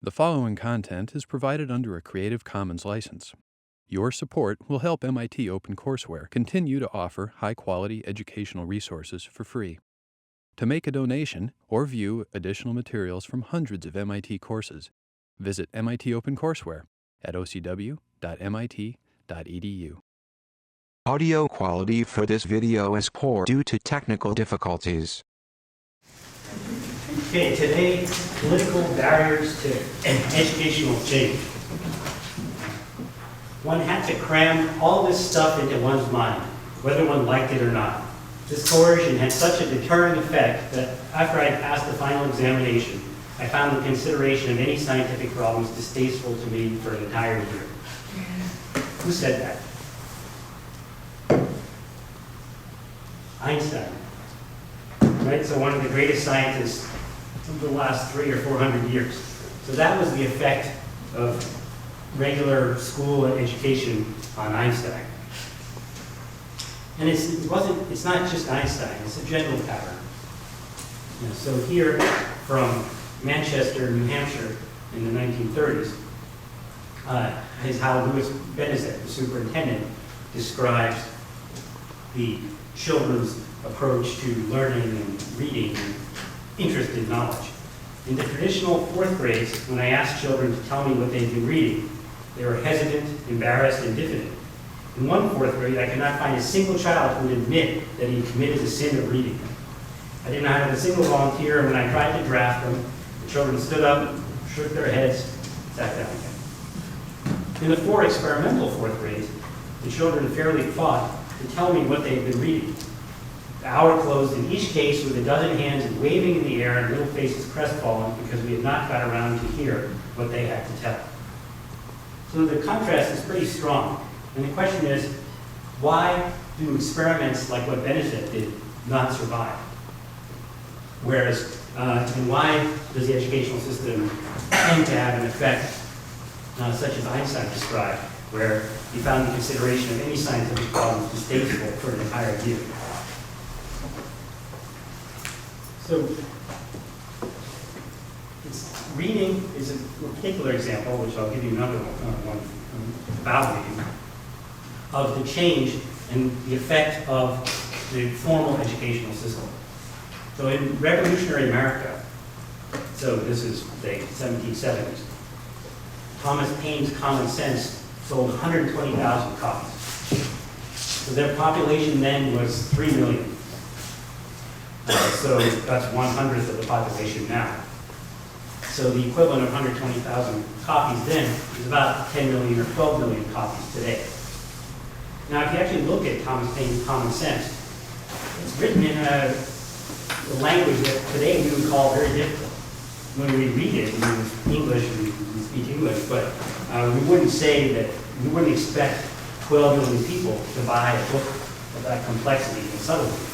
The following content is provided under a Creative Commons license. Your support will help MIT OpenCourseware continue to offer high-quality educational resources for free. To make a donation or view additional materials from hundreds of MIT courses, visit MIT OpenCourseware at ocw.mit.edu. Audio quality for this video is poor due to technical difficulties. Okay, today, political barriers to educational change. One had to cram all this stuff into one's mind, whether one liked it or not. This coercion had such a deterrent effect that after I passed the final examination, I found the consideration of any scientific problems distasteful to me for an entire year. Who said that? Einstein. Right? So one of the greatest scientists of the last 300 or 400 years. So that was the effect of regular school and education on Einstein. And it's not just Einstein, it's a general pattern. So here from Manchester, New Hampshire in the 1930s, is how Louis Benezet, the superintendent, describes the children's approach to learning and reading and interest in knowledge. In the traditional fourth grades, when I asked children to tell me what they'd been reading, they were hesitant, embarrassed, and diffident. In one fourth grade, I could not find a single child who would admit that he committed the sin of reading. I did not have a single volunteer, and when I tried to draft them, the children stood up, shook their heads, sat down again. In the four experimental fourth grades, the children fairly fought to tell me what they had been reading. The hour closed in each case with a dozen hands waving in the air and little faces crestfallen because we had not got around to hear what they had to tell. So the contrast is pretty strong. And the question is, why do experiments like what Benezet did not survive? Whereas, and why does the educational system tend to have an effect such as Einstein described, where he found the consideration of any scientific problems distasteful for an entire year? So, reading is a particular example, which I'll give you another one about reading, of the change and the effect of the formal educational system. So in revolutionary America, so this is the 1770s, Thomas Paine's Common Sense sold 120,000 copies. So their population then was 3 million. So that's 1/100th of the population now. So the equivalent of 120,000 copies then is about 10 million or 12 million copies today. Now, if you actually look at Thomas Paine's Common Sense, it's written in a language that today we would call very difficult. When we read it, we use English, we speak English, but we wouldn't say that, we wouldn't expect 12 million people to buy a book of that complexity and subtlety.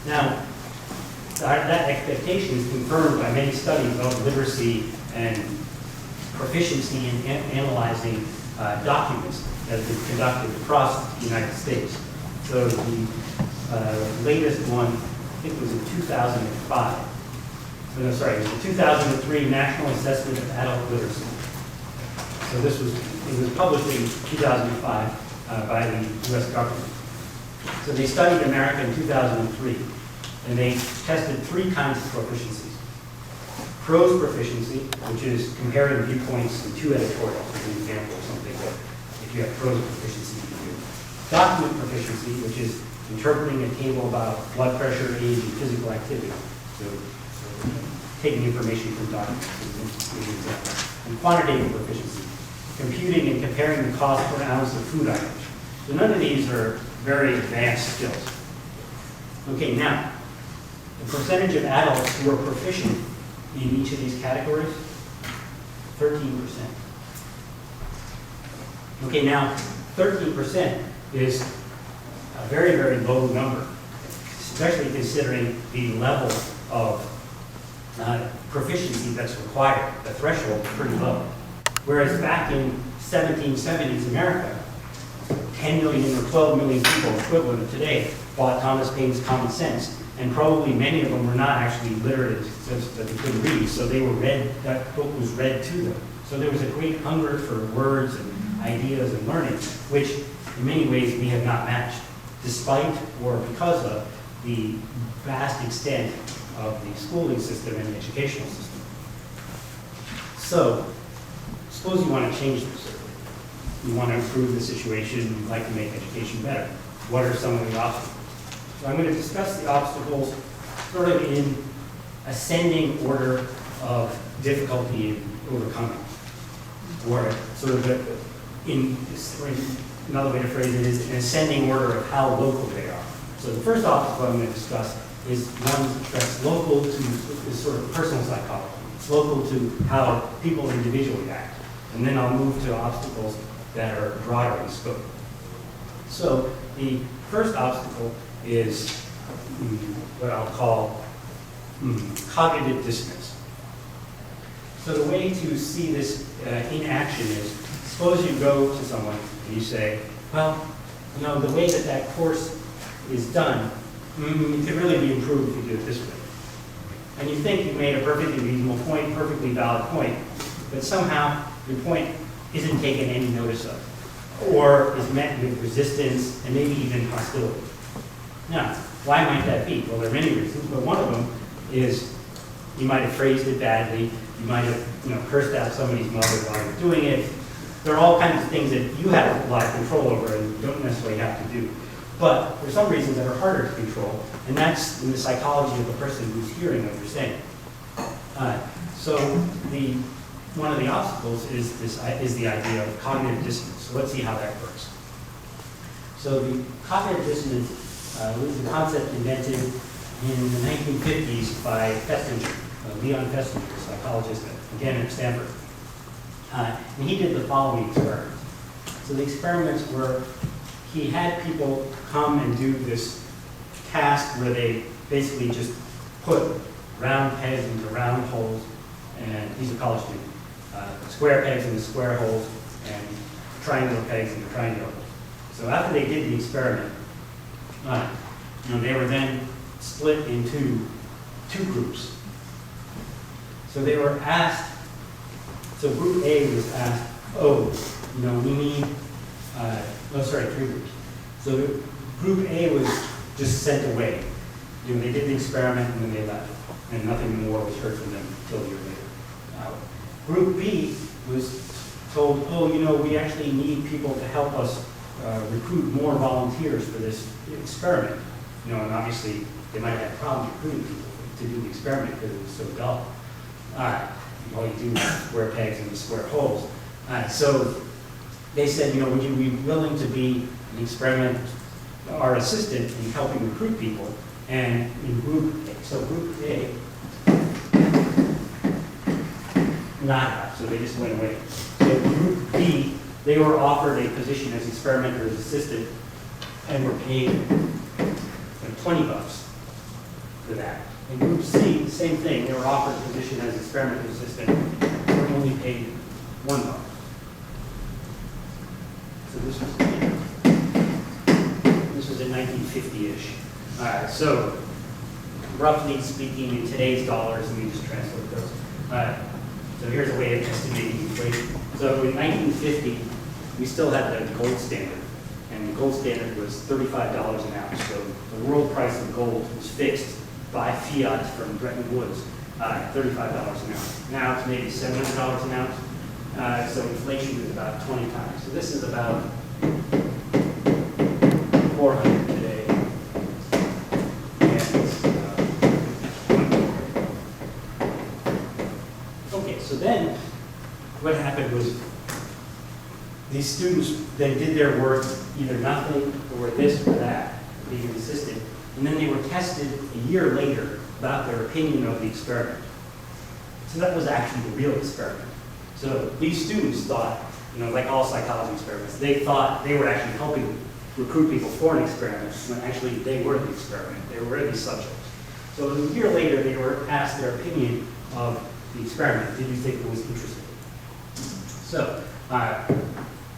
Now, that expectation is confirmed by many studies of literacy and proficiency in analyzing documents that have been conducted across the United States. So the latest one, I think it was in 2005. It was the 2003 National Assessment of Adult Literacy. So it was published in 2005 by the U.S. government. So they studied America in 2003, and they tested 3 kinds of proficiencies. Prose proficiency, which is comparing viewpoints in 2 editorials, as an example of something that if you have prose proficiency, you can do. Document proficiency, which is interpreting a table about blood pressure, age, and physical activity. So taking information from documents is an example. And quantitative proficiency, computing and comparing the cost per ounce of food items. So none of these are very advanced skills. Okay, now, the percentage of adults who are proficient in each of these categories, 13%. Okay, now, 13% is a very, very low number, especially considering the level of proficiency that's required. The threshold is pretty low. Whereas back in 1770s America, 10 million or 12 million people, equivalent of today, bought Thomas Paine's Common Sense, And probably many of them were not actually literate in the sense that they couldn't read, so they were read, that book was read to them. So there was a great hunger for words and ideas and learning, which in many ways we have not matched, despite or because of the vast extent of the schooling system and the educational system. So, suppose you want to change this. You want to improve the situation, you'd like to make education better. What are some of the obstacles? So I'm going to discuss the obstacles sort of in ascending order of difficulty in overcoming. Or sort of another way to phrase it is an ascending order of how local they are. So the first obstacle I'm going to discuss is one that's local to is sort of personal psychology. It's local to how people individually act. And then I'll move to obstacles that are broader in scope. So the first obstacle is what I'll call cognitive dissonance. So the way to see this in action is, suppose you go to someone and you say, well, you know, the way that that course is done, it could really be improved if you do it this way. And you think you've made a perfectly reasonable point, perfectly valid point, but somehow your point isn't taken any notice of, or is met with resistance and maybe even hostility. Now, why might that be? Well, there are many reasons, but one of them is you might have phrased it badly, you might have cursed out somebody's mother while you're doing it. There are all kinds of things that you have a lot of control over and you don't necessarily have to do. But there's some reasons that are harder to control, and that's in the psychology of the person who's hearing what you're saying. So one of the obstacles is the idea of cognitive dissonance. So let's see how that works. So the cognitive dissonance was a concept invented in the 1950s by Festinger, Leon Festinger, a psychologist again at Stanford. And he did the following experiments. So the experiments were, he had people come and do this task where they basically just put round pegs into round holes, and these are college students, square pegs into square holes, and triangular pegs into triangular holes. So after they did the experiment, they were then split into two groups. So they were asked, so group A was asked, we need, three groups. So group A was just sent away. They did the experiment and then they left, and nothing more was heard from them until a year later. Group B was told, we actually need people to help us recruit more volunteers for this experiment. And obviously they might have had problems recruiting people to do the experiment because it was so dull. All you do is square pegs into square holes. So they said, would you be willing to be an experiment, our assistant in helping recruit people? And in group A, not, so they just went away. So group B, they were offered a position as experimenter's assistant and were paid like $20 for that. In group C, the same thing, they were offered a position as experimenter's assistant and were only paid $1. So this was in 1950-ish. All right, so roughly speaking in today's dollars, and we just translate those. So here's a way of estimating inflation. So in 1950, we still had the gold standard, and the gold standard was $35 an ounce. So the world price of gold was fixed by fiat from Bretton Woods, $35 an ounce. Now it's maybe $700 an ounce. So inflation is about 20 times. So this is about 400 today. Okay, so then what happened was these students then did their work, either nothing or this or that, being an assistant, and then they were tested a year later about their opinion of the experiment. So that was actually the real experiment. So these students thought, like all psychology experiments, they thought they were actually helping recruit people for an experiment, when actually they were the experiment. They were the subjects. So a year later, they were asked their opinion of the experiment. Did you think it was interesting? So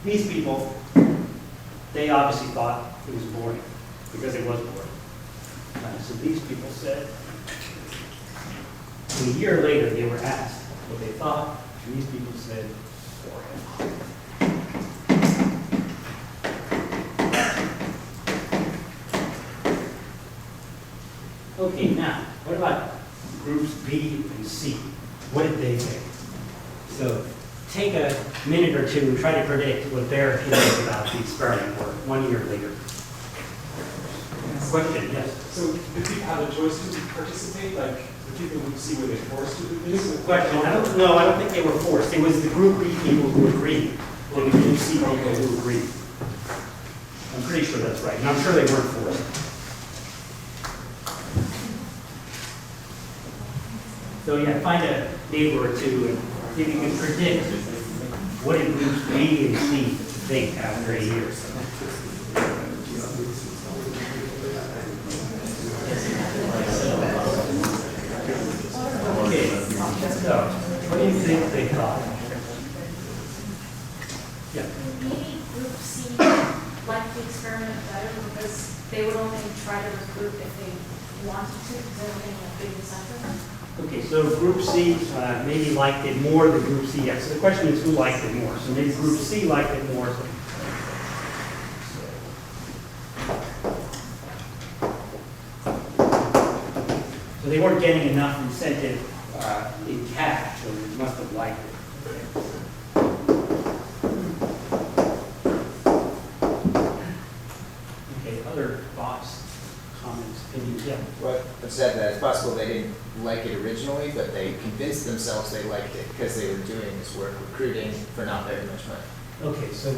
these people, they obviously thought it was boring, because it was boring. So these people said, and a year later they were asked what they thought, and these people said, okay, now, what about groups B and C? What did they think? So take a minute or two and try to predict what their opinions about the experiment were 1 year later. Question, yes? So did people have a choice to participate? Like the people who see were they forced to do this? Question, I don't think they were forced. It was the group B people who agreed. And the group C people who agreed. I'm pretty sure that's right. And I'm sure they weren't forced. So yeah, find a neighbor or two and see if you can predict what did groups B and C think after a year. Okay, so what do you think they thought? Yeah. Maybe group C liked the experiment better because they would only try to recruit if they wanted to, because they were getting a big incentive. Okay, so group C maybe liked it more than group C. Yeah, so the question is who liked it more. So maybe group C liked it more. So they weren't getting enough incentive in cash, so they must have liked it. Okay, other thoughts, comments, opinions? Yeah. What I've said that it's possible they didn't like it originally, but they convinced themselves they liked it because they were doing this work recruiting for not very much money. Okay, so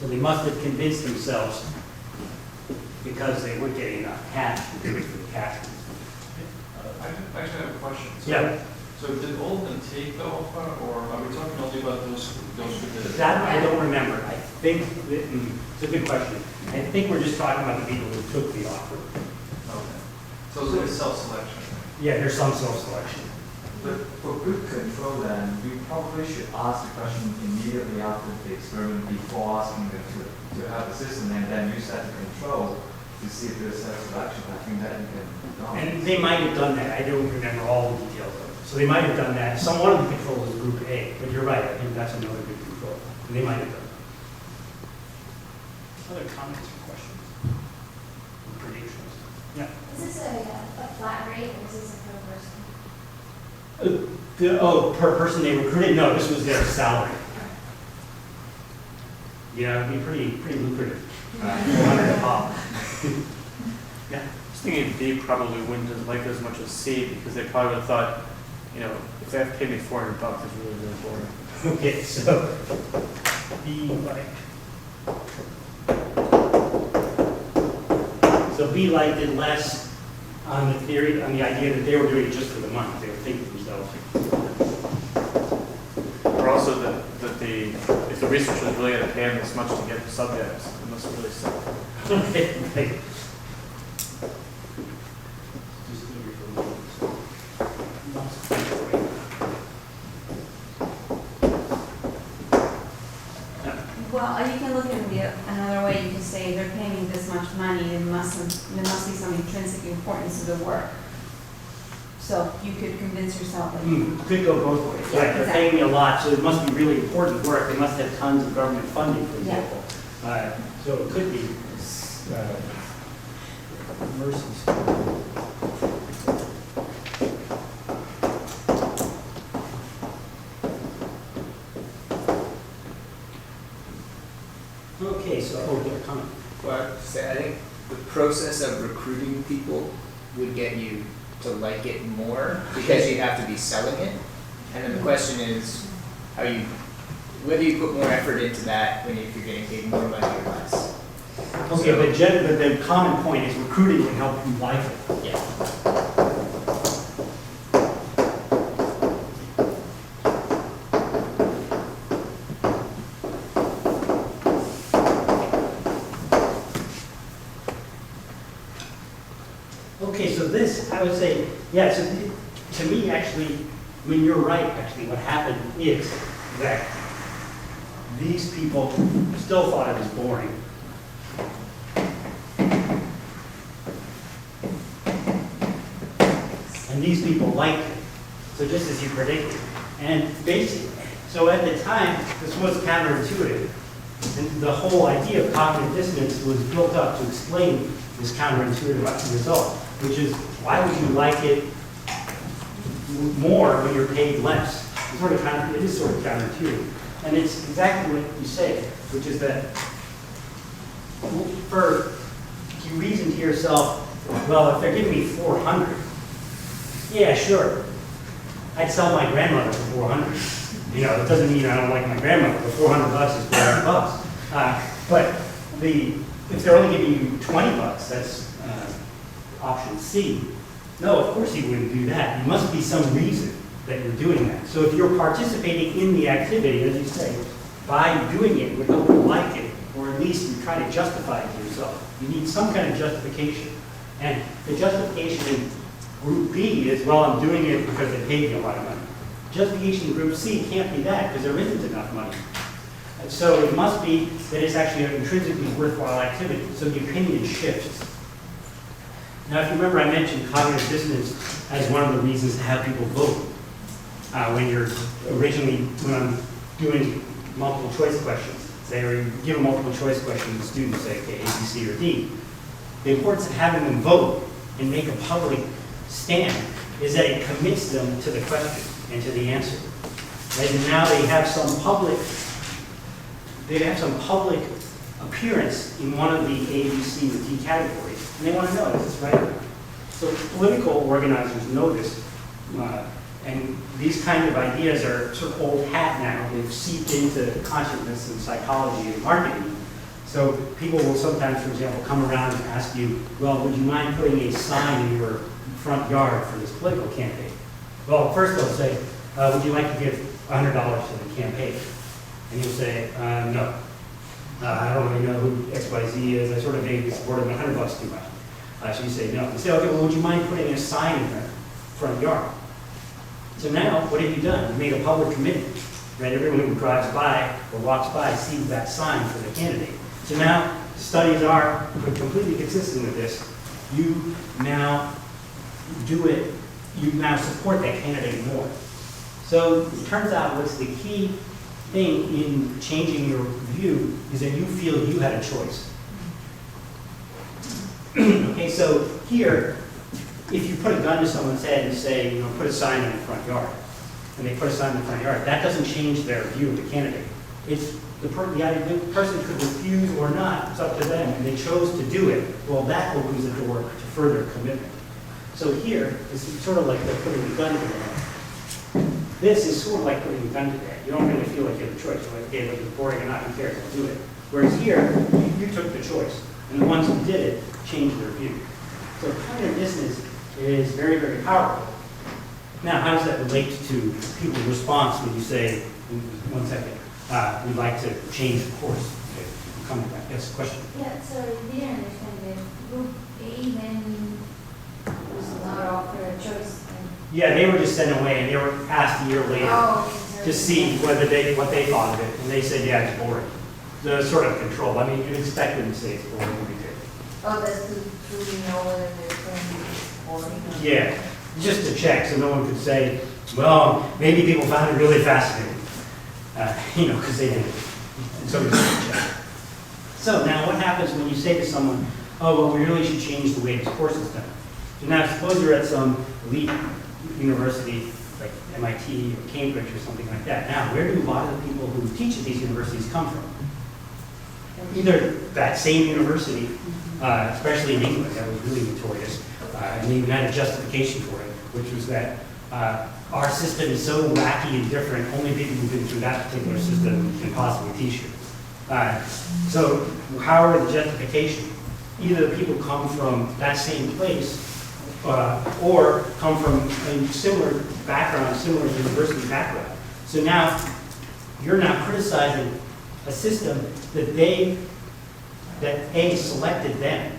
they must have convinced themselves because they weren't getting enough cash to do it for the cash. I actually have a question. So, Yeah. So did all of them take the offer, or are we talking only about those who did it? That I don't remember. I think that, it's a good question. I think we're just talking about the people who took the offer. Okay. So it's self-selection. Yeah, there's some self-selection. But for good control, then, we probably should ask the question immediately after the experiment before asking them to have a system and then use that to control to see if there's self-selection. I think that you can do. And they might have done that. I don't remember all the details of it. So they might have done that. One of the controls is group A, but you're right. I think that's another good control. And they might have done that. Other comments or questions? Or predictions? Yeah. Is this a flat rate or is this a per person? Per person they recruited? No, this was their salary. Yeah, it'd be pretty lucrative. 400 a pop. Yeah. I was thinking B probably wouldn't have liked it as much as C because they probably would have thought, you know, if they have to pay me $400, it's really, really boring. Okay, so B liked. So B liked it less on the theory, on the idea that they were doing it just for the money. They were thinking to themselves. Or also that if the researchers really had to pay them this much to get the subjects, it must really suck. Okay, right. Well, you can look at it another way. You can say they're paying me this much money. There must be some intrinsic importance to the work. So you could convince yourself that Could go both ways. Yeah, Right, they're paying me a lot, so it must be really important work. They must have tons of government funding, for Yeah. example. So it could be mercies. Okay, so, yeah, comment. Well, I think the process of recruiting people would get you to like it more because you have to be selling it. And then the question is whether you put more effort into that if you're getting paid more money or less. Okay, but the common point is recruiting can help you like it. Yeah. Okay, so this, I would say, yeah, so to me, actually, I mean, you're right, actually. What happened is that these people still thought it was boring. And these people liked it. So just as you predicted. And basically, so at the time, this was counterintuitive. And the whole idea of cognitive dissonance was built up to explain this counterintuitive result, which is, why would you like it more when you're paid less? It's sort of it is sort of counterintuitive. And it's exactly what you say, which is that you reason to yourself, well, if they're giving me 400, yeah, sure, I'd sell my grandmother for 400. You know, it doesn't mean I don't like my grandmother, but $400 is $400. But if they're only giving you $20, that's option C. No, of course you wouldn't do that. There must be some reason that you're doing that. So if you're participating in the activity, as you say, by doing it, you don't like it, or at least you try to justify it to yourself. You need some kind of justification. And the justification in group B is, well, I'm doing it because they paid me a lot of money. Justification in group C can't be that, because there isn't enough money. And so it must be that it's actually an intrinsically worthwhile activity. So the opinion shifts. Now, if you remember, I mentioned cognitive dissonance as one of the reasons to have people vote. When I'm doing multiple choice questions, say, or you give a multiple choice question to students, say, okay, A, B, C, or D. The importance of having them vote and make a public stand is that it commits them to the question and to the answer. Right? And now they have some public appearance in one of the A, B, C, or D categories, and they want to know, is this right or not? So political organizers know this, and these kind of ideas are sort of old hat now. They've seeped into consciousness and psychology and marketing. So people will sometimes, for example, come around and ask you, well, would you mind putting a sign in your front yard for this political campaign? Well, first they'll say, would you like to give $100 to the campaign? And you'll say, no. I don't really know who XYZ is. I sort of vaguely support him, $100 too much. So you say no. You say, okay, well, would you mind putting a sign in the front yard? So now, what have you done? You made a public commitment. Right? Everyone who drives by or walks by sees that sign for the candidate. So now, studies are completely consistent with this. You now do it, you now support that candidate more. So it turns out what's the key thing in changing your view is that you feel you had a choice. Okay, so here, if you put a gun to someone's head and say, you know, put a sign in the front yard, and they put a sign in the front yard, that doesn't change their view of the candidate. It's the person could refuse or not, it's up to them, and they chose to do it. Well, that opens the door to further commitment. So here, it's sort of like they're putting the gun to their head. This is sort of like putting the gun to their head. You don't really feel like you have a choice. You're like, okay, whether it's boring or not, who cares, I'll do it. Whereas here, you took the choice, and the ones who did it changed their view. So cognitive dissonance is very, very powerful. Now, how does that relate to people's response when you say, 1 second, we'd like to change the course? Okay, we'll come to that. Yes, question? Yeah, so I didn't understand that group A then was not offered a choice. Yeah, they were just sent away, and they were asked a year later to see what they thought of it, and they said, yeah, it's boring. The sort of control. I mean, you'd expect them to say it's boring when they did. Oh, that's to truly know whether they're going to be boring or not. Yeah, just to check, so no one could say, well, maybe people found it really fascinating. Because they did. And so we just check. So now what happens when you say to someone, oh, well, we really should change the way this course is done. So now suppose you're at some elite university like MIT or Cambridge or something like that. Now, where do a lot of the people who teach at these universities come from? Either that same university, especially in England, that was really notorious, and they even had a justification for it, which was that our system is so wacky and different, only people who've been through that particular system can possibly teach you. So how are the justification? Either the people come from that same place or come from a similar background, similar university background. So now you're now criticizing a system that A selected them.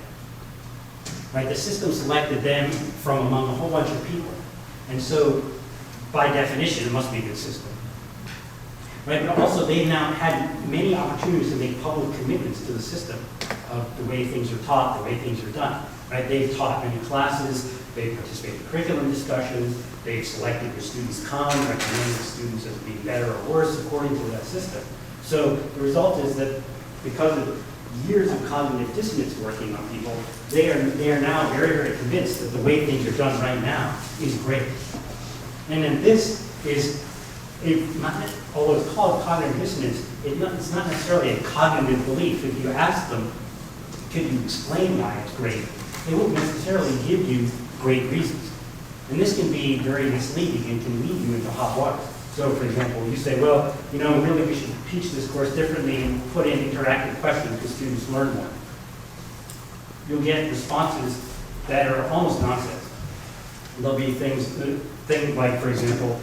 Right? The system selected them from among a whole bunch of people. And so, by definition, it must be a good system. Right? But also, they've now had many opportunities to make public commitments to the system of the way things are taught, the way things are done. Right? They've taught many classes, they've participated in curriculum discussions, they've selected where students come, recommended students as being better or worse according to that system. So the result is that because of years of cognitive dissonance working on people, they are now very, very convinced that the way things are done right now is great. And then this is, although it's called cognitive dissonance, it's not necessarily a cognitive belief. If you ask them, could you explain why it's great, they won't necessarily give you great reasons. And this can be very misleading and can lead you into hot water. So, for example, you say, well, really we should teach this course differently and put in interactive questions so students learn more. You'll get responses that are almost nonsense. There'll be things like, for example,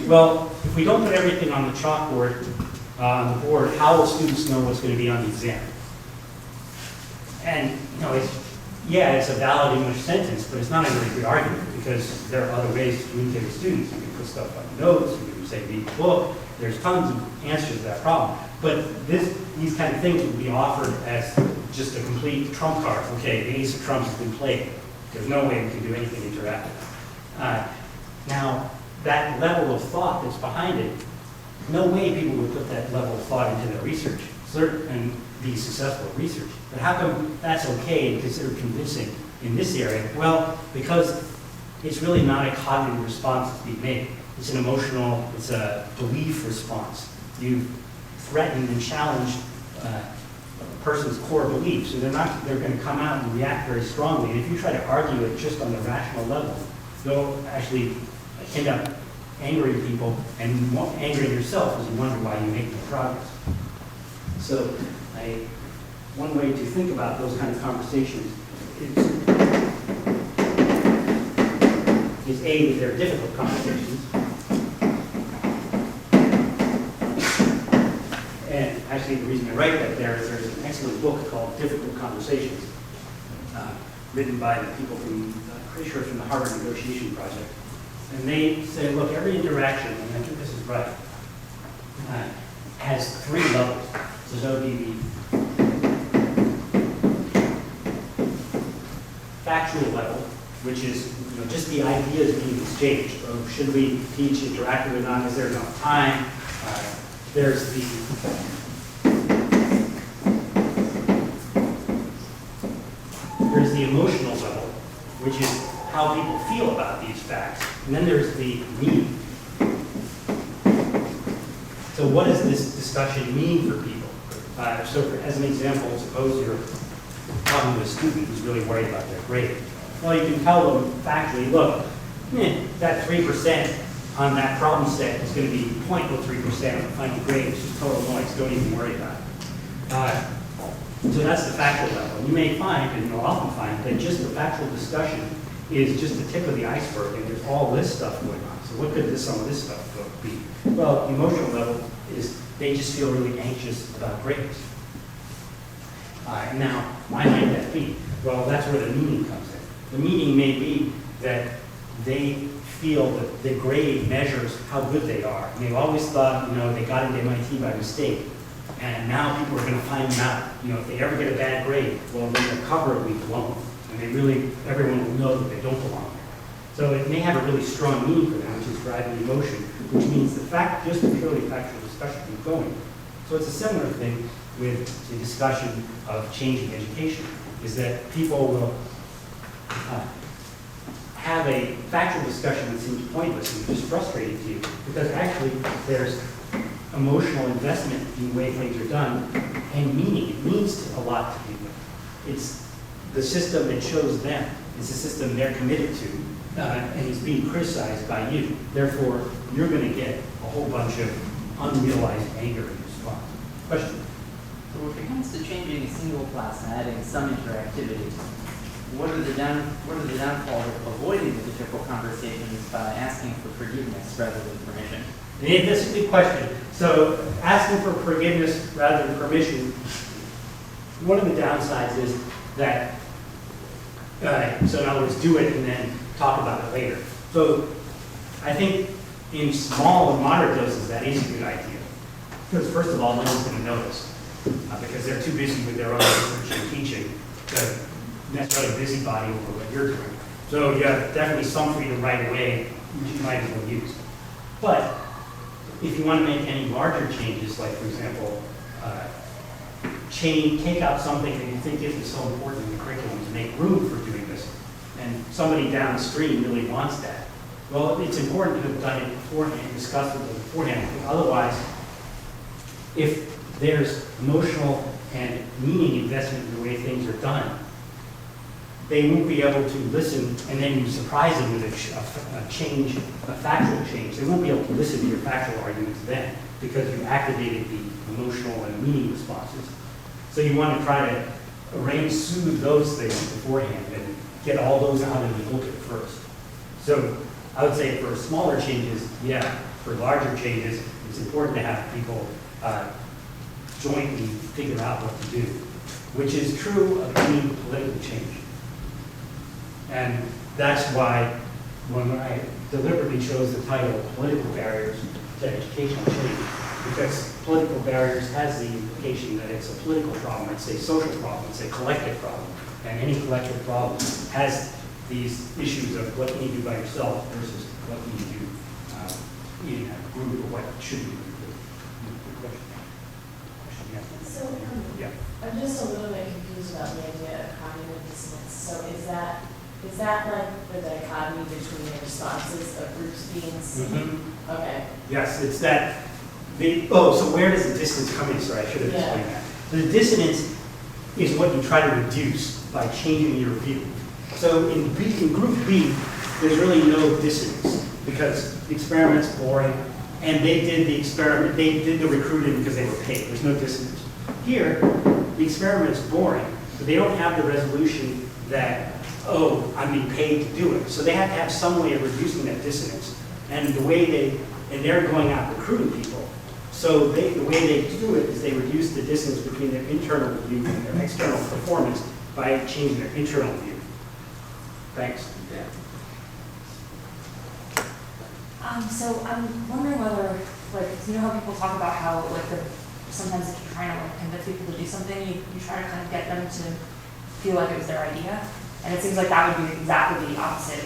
well, if we don't put everything on the chalkboard, on the board, how will students know what's going to be on the exam? And, it's a valid English sentence, but it's not a very good argument because there are other ways to communicate with students. You can put stuff on notes, you can say read the book, there's tons of answers to that problem. But these kind of things would be offered as just a complete trump card. Okay, the ace of trumps has been played. There's no way we can do anything interactive. Now, that level of thought that's behind it, no way people would put that level of thought into their research and be successful at research. But how come that's okay and considered convincing in this area? Well, because it's really not a cognitive response that's being made. It's an emotional, it's a belief response. You've threatened and challenged a person's core beliefs, and they're going to come out and react very strongly. And if you try to argue it just on the rational level, they'll actually end up angering people and angering yourself as you wonder why you make no progress. So one way to think about those kind of conversations is A, that they're difficult conversations. And actually the reason I write that there's an excellent book called Difficult Conversations, written by the people from, pretty sure from the Harvard Negotiation Project. And they say, look, every interaction, and I think this is right, has three levels. So that would be the factual level, which is just the ideas being exchanged. So should we teach interactive or not? Is there enough time? There's the emotional level, which is how people feel about these facts. And then there's the meaning. So what does this discussion mean for people? As an example, suppose you're talking to a student who's really worried about their grade. Well, you can tell them factually, look, that 3% on that problem set is going to be 0.03% on the final grade. It's just total noise. Don't even worry about it. So that's the factual level. You may find, and you'll often find, that just the factual discussion is just the tip of the iceberg, and there's all this stuff going on. So what could some of this stuff be? Well, the emotional level is they just feel really anxious about grades. Now, why might that be? Well, that's where the meaning comes in. The meaning may be that they feel that the grade measures how good they are. And they've always thought, they got into MIT by mistake. And now people are going to find them out. If they ever get a bad grade, well, then their cover will be blown. And everyone will know that they don't belong there. So it may have a really strong meaning for them, which is driving emotion, which means just a purely factual discussion is going. So it's a similar thing with the discussion of changing education, is that people will have a factual discussion that seems pointless and just frustrating to you, because actually there's emotional investment in the way things are done, and meaning. It means a lot to people. It's the system that chose them. It's the system they're committed to, and it's being criticized by you. Therefore, you're going to get a whole bunch of unrealized anger in response. Question? So when it comes to changing a single class and adding some interactivity, what are the downfalls of avoiding the difficult conversations by asking for forgiveness rather than permission? Yeah, that's a good question. So asking for forgiveness rather than permission, one of the downsides is that, so in other words, do it and then talk about it later. So I think in small and moderate doses, that is a good idea. Because first of all, no one's going to notice. Because they're too busy with their own research and teaching to necessarily busybody over what you're doing. So you have definitely some freedom right away, which you might as well use. But if you want to make any larger changes, like for example, take out something that you think isn't so important in the curriculum to make room for doing this, and somebody downstream really wants that. Well, it's important to have done it beforehand, discussed it beforehand, because otherwise, if there's emotional and meaning investment in the way things are done, they won't be able to listen, and then you surprise them with a change, a factual change. They won't be able to listen to your factual arguments then, because you activated the emotional and meaning responses. So you want to try to soothe those things beforehand and get all those out of the book at first. So I would say for smaller changes, yeah. For larger changes, it's important to have people jointly figure out what to do, which is true of any political change. And that's why when I deliberately chose the title Political Barriers to Educational Change, because political barriers has the implication that it's a political problem, it's a social problem, it's a collective problem. And any collective problem has these issues of what can you do by yourself versus what can you do in a group, or what should you do. So, Yeah. I'm just a little bit confused about the idea of cognitive dissonance. So is that like the dichotomy between the responses of groups being seen? Okay. Yes, it's that. So where does the dissonance come in? Sorry, I should have explained that. So the dissonance is what you try to reduce by changing your view. So in group B, there's really no dissonance because the experiment's boring, and they did the experiment, they did the recruiting because they were paid. There's no dissonance. Here, the experiment's boring, but they don't have the resolution that, oh, I'm being paid to do it. So they have to have some way of reducing that dissonance. And they're going out recruiting people. So the way they do it is they reduce the distance between their internal view and their external performance by changing their internal view. Thanks. Yeah. So I'm wondering whether, like, you know how people talk about how, like, sometimes if you're trying to like convince people to do something, you try to kind of get them to feel like it was their idea. And it seems like that would be exactly the opposite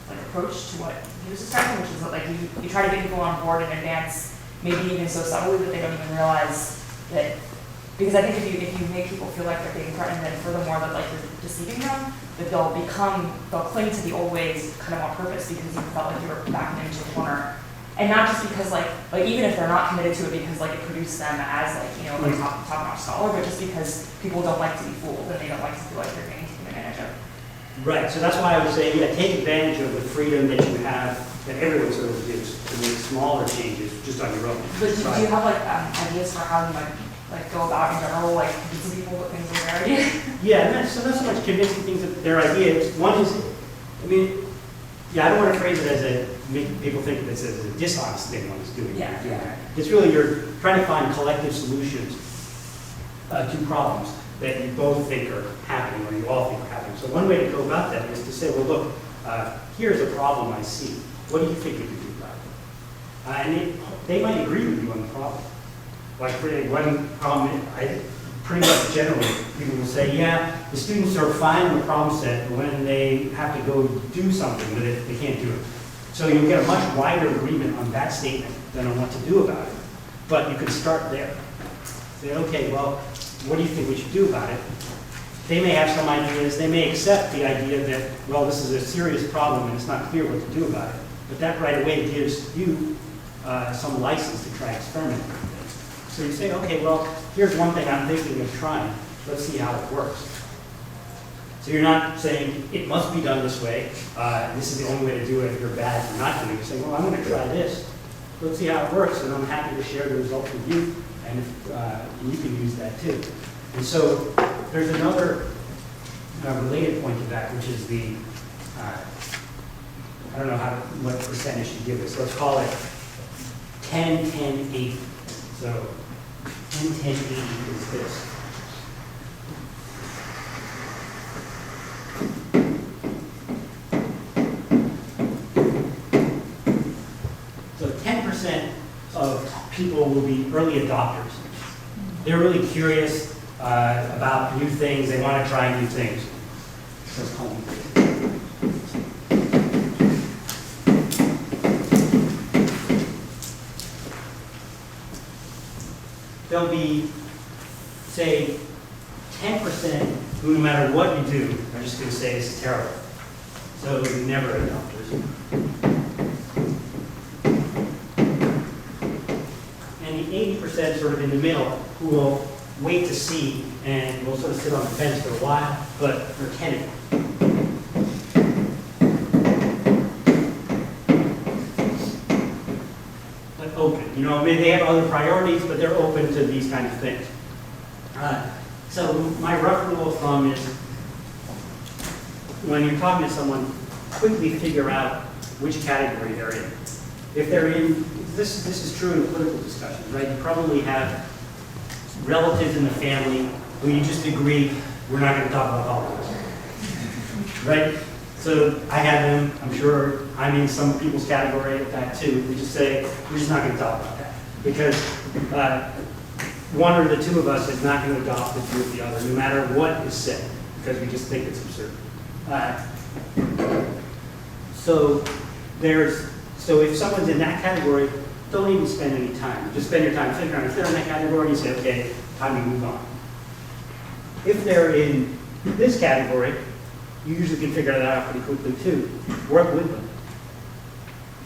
like approach to what he was describing, which is that like you try to get people on board in advance, maybe even so subtly that they don't even realize that. Because I think if you make people feel like they're being threatened, and furthermore that like you're deceiving them, that they'll cling to the old ways kind of on purpose because you felt like you were backing into a corner. And not just because like even if they're not committed to it because like it produced them as like, you know, like top-notch scholar, but just because people don't like to be fooled and they don't like to feel like they're being taken advantage of. Right, so that's why I would say, yeah, take advantage of the freedom that you have, that everyone sort of gives, to make smaller changes just on your own. But do you have like ideas for how you might like go about in general, like convincing people that things are their idea? Yeah, so not so much convincing things that their idea. One is, I mean, yeah, I don't want to phrase it as make people think that it's a dishonest thing when it's doing that. It's really you're trying to find collective solutions to problems that you both think are happening or you all think are happening. So one way to go about that is to say, well, look, here's a problem I see. What do you think you could do about it? And they might agree with you on the problem. Like for one problem, pretty much generally, people will say, yeah, the students are fine with the problem set, but when they have to go do something with it, they can't do it. So you'll get a much wider agreement on that statement than on what to do about it. But you can start there. Say, okay, well, what do you think we should do about it? They may have some ideas. They may accept the idea that, well, this is a serious problem and it's not clear what to do about it. But that right away gives you some license to try experimenting with things. So you say, okay, well, here's one thing I'm thinking of trying. Let's see how it works. So you're not saying, it must be done this way. This is the only way to do it if you're bad for not doing it. You're saying, well, I'm going to try this. Let's see how it works, and I'm happy to share the results with you, and you can use that too. And so there's another related point to that, which is the, I don't know what percentage to give this. Let's call it 10, 10, 80. So 10, 10, 80 is this. people will be early adopters. They're really curious about new things. They want to try new things. So it's called there'll be, say, 10% who, no matter what you do, are just going to say this is terrible. So never adopters. And the 80% sort of in the middle who will wait to see and will sort of sit on the fence for a while, but are tentative. But open. You know, maybe they have other priorities, but they're open to these kind of things. So my rough rule of thumb is when you're talking to someone, quickly figure out which category they're in. If they're in, this is true in political discussions, right? You probably have relatives in the family who you just agree, we're not going to talk about politics, right? So I have them, I'm sure I'm in some people's category of that too. We just say, we're just not going to talk about that. Because one or the two of us is not going to adopt the view of the other, no matter what is said, because we just think it's absurd. So if someone's in that category, don't even spend any time. Just spend your time figuring out if they're in that category, you say, okay, time to move on. If they're in this category, you usually can figure that out pretty quickly too. Work with them.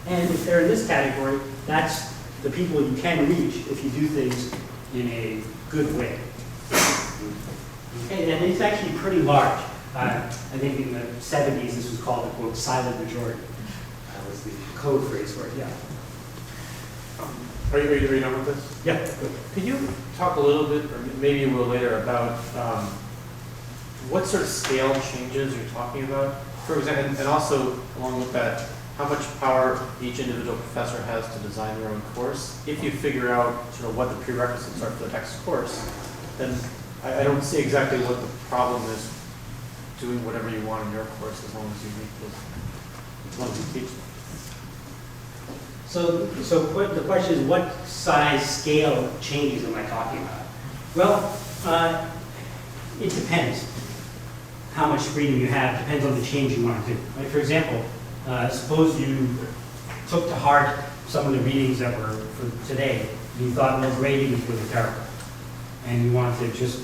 And if they're in this category, that's the people you can reach if you do things in a good way. Okay, and it's actually pretty large. I think in the 70s this was called the quote silent majority. That was the code phrase for it, yeah. Are you done with this? Yeah, good. Could you talk a little bit, or maybe you will later, about what sort of scale changes you're talking about? For example, and also along with that, how much power each individual professor has to design their own course. If you figure out sort of what the prerequisites are for the next course, then I don't see exactly what the problem is doing whatever you want in your course as long as you meet this, as long as you teach them. So the question is, what size scale changes am I talking about? Well, it depends how much freedom you have. Depends on the change you want to do. Like for example, suppose you took to heart some of the readings that were for today. You thought, well, grading was really terrible, and you wanted to just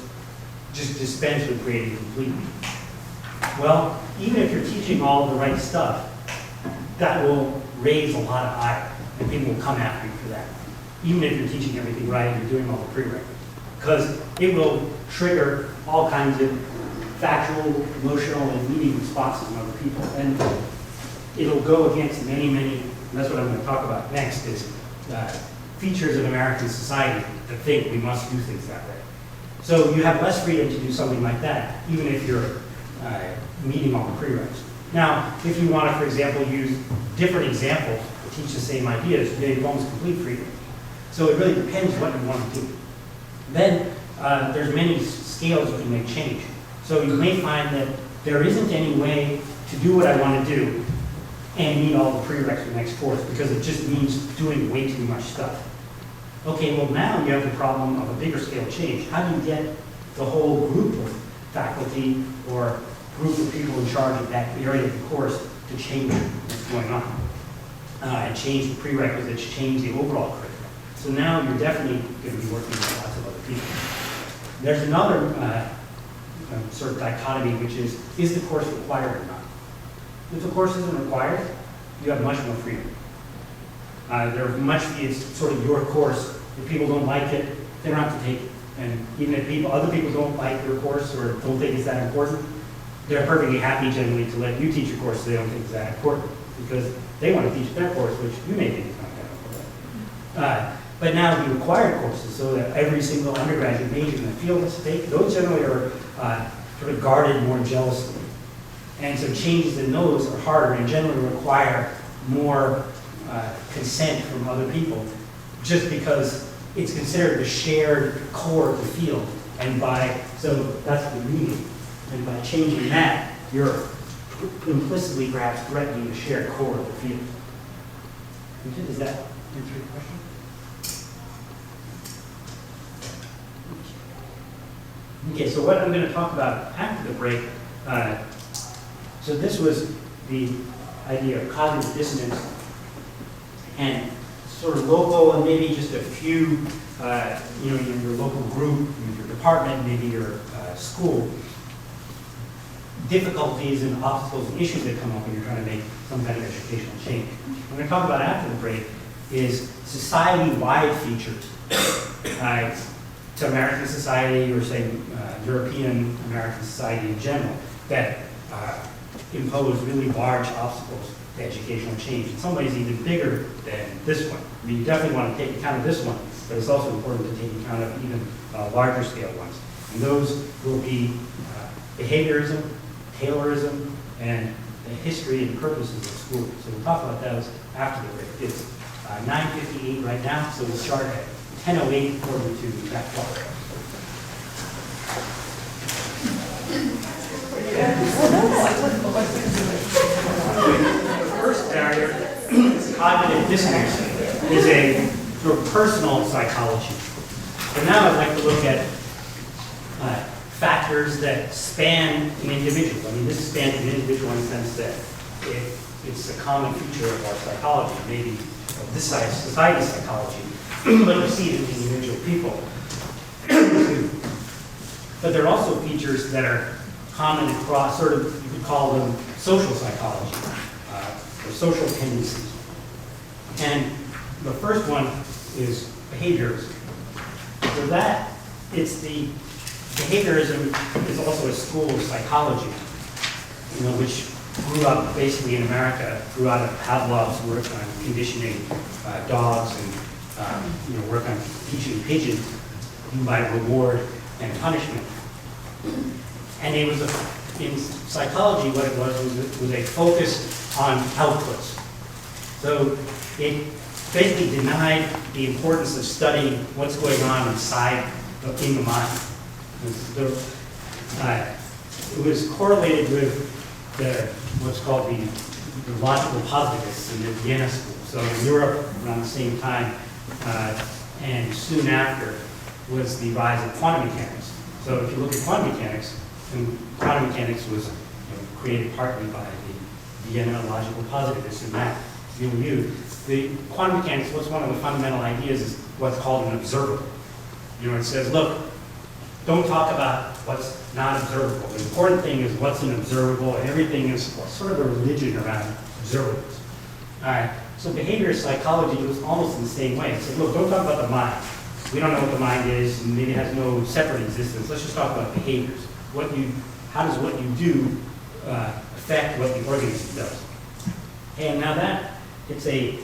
dispense with grading completely. Well, even if you're teaching all the right stuff, that will raise a lot of ire, and people will come after you for that. Even if you're teaching everything right and you're doing all the prerequisites, because it will trigger all kinds of factual, emotional, and meaning responses from other people, and it'll go against many, and that's what I'm going to talk about next, is features of American society that think we must do things that way. So you have less freedom to do something like that, even if you're meeting all the prerequisites. Now, if you want to, for example, use different examples to teach the same ideas, you have almost complete freedom. So it really depends what you want to do. Then there's many scales you can make change. So you may find that there isn't any way to do what I want to do and meet all the prerequisites for the next course, because it just means doing way too much stuff. Okay, well now you have the problem of a bigger scale change. How do you get the whole group of faculty or group of people in charge of that area of the course to change what's going on? And change the prerequisites, change the overall curriculum. So now you're definitely going to be working with lots of other people. There's another sort of dichotomy, which is the course required or not? If the course isn't required, you have much more freedom. It's sort of your course. If people don't like it, they don't have to take it. And even if other people don't like your course or don't think it's that important, they're perfectly happy generally to let you teach your course so they don't think it's that important, because they want to teach their course, which you may think is not that important. But now the required courses, so that every single undergraduate major in the field has to take, those generally are sort of guarded more jealously. And so changes in those are harder and generally require more consent from other people, just because it's considered the shared core of the field. And so that's the meaning. And by changing that, you're implicitly perhaps threatening the shared core of the field. Does that answer your question? Okay, so what I'm going to talk about after the break, so this was the idea of cognitive dissonance and sort of local and maybe just a few, in your local group, in your department, maybe your school, difficulties and obstacles and issues that come up when you're trying to make some kind of educational change. What I'm going to talk about after the break is society-wide features to American society or say European American society in general that impose really large obstacles to educational change. In some ways even bigger than this one. I mean, you definitely want to take account of this one, but it's also important to take account of even larger scale ones. And those will be behaviorism, Taylorism, and the history and purposes of school. So we'll talk about those after the break. It's 9:58 right now, so we'll start at 10:08 according to that clock. The first barrier, cognitive dissonance, is a sort of personal psychology. So now I'd like to look at factors that span an individual. I mean, this spans an individual in the sense that it's a common feature of our psychology, maybe of this society's psychology, but you see it in individual people. But there are also features that are common across, sort of, you could call them social psychology, or social tendencies. And the first one is behaviorism. So that, it's the behaviorism is also a school of psychology, which grew up basically in America, grew out of Pavlov's work on conditioning dogs and work on teaching pigeons by reward and punishment. And it was in psychology, what it was a focus on outputs. So it basically denied the importance of studying what's going on inside in the mind. It was correlated with what's called the logical positivists in the Vienna school. So in Europe, around the same time, and soon after, was the rise of quantum mechanics. So if you look at quantum mechanics, and quantum mechanics was created partly by the Vienna logical positivists in that milieu. The quantum mechanics, what's one of the fundamental ideas is what's called an observable. It says, look, don't talk about what's not observable. The important thing is what's an observable, and everything is sort of a religion around observables. All right. So behavior psychology was almost in the same way. It said, look, don't talk about the mind. We don't know what the mind is, and maybe it has no separate existence. Let's just talk about behaviors. How does what you do affect what the organism does? And now that, it's a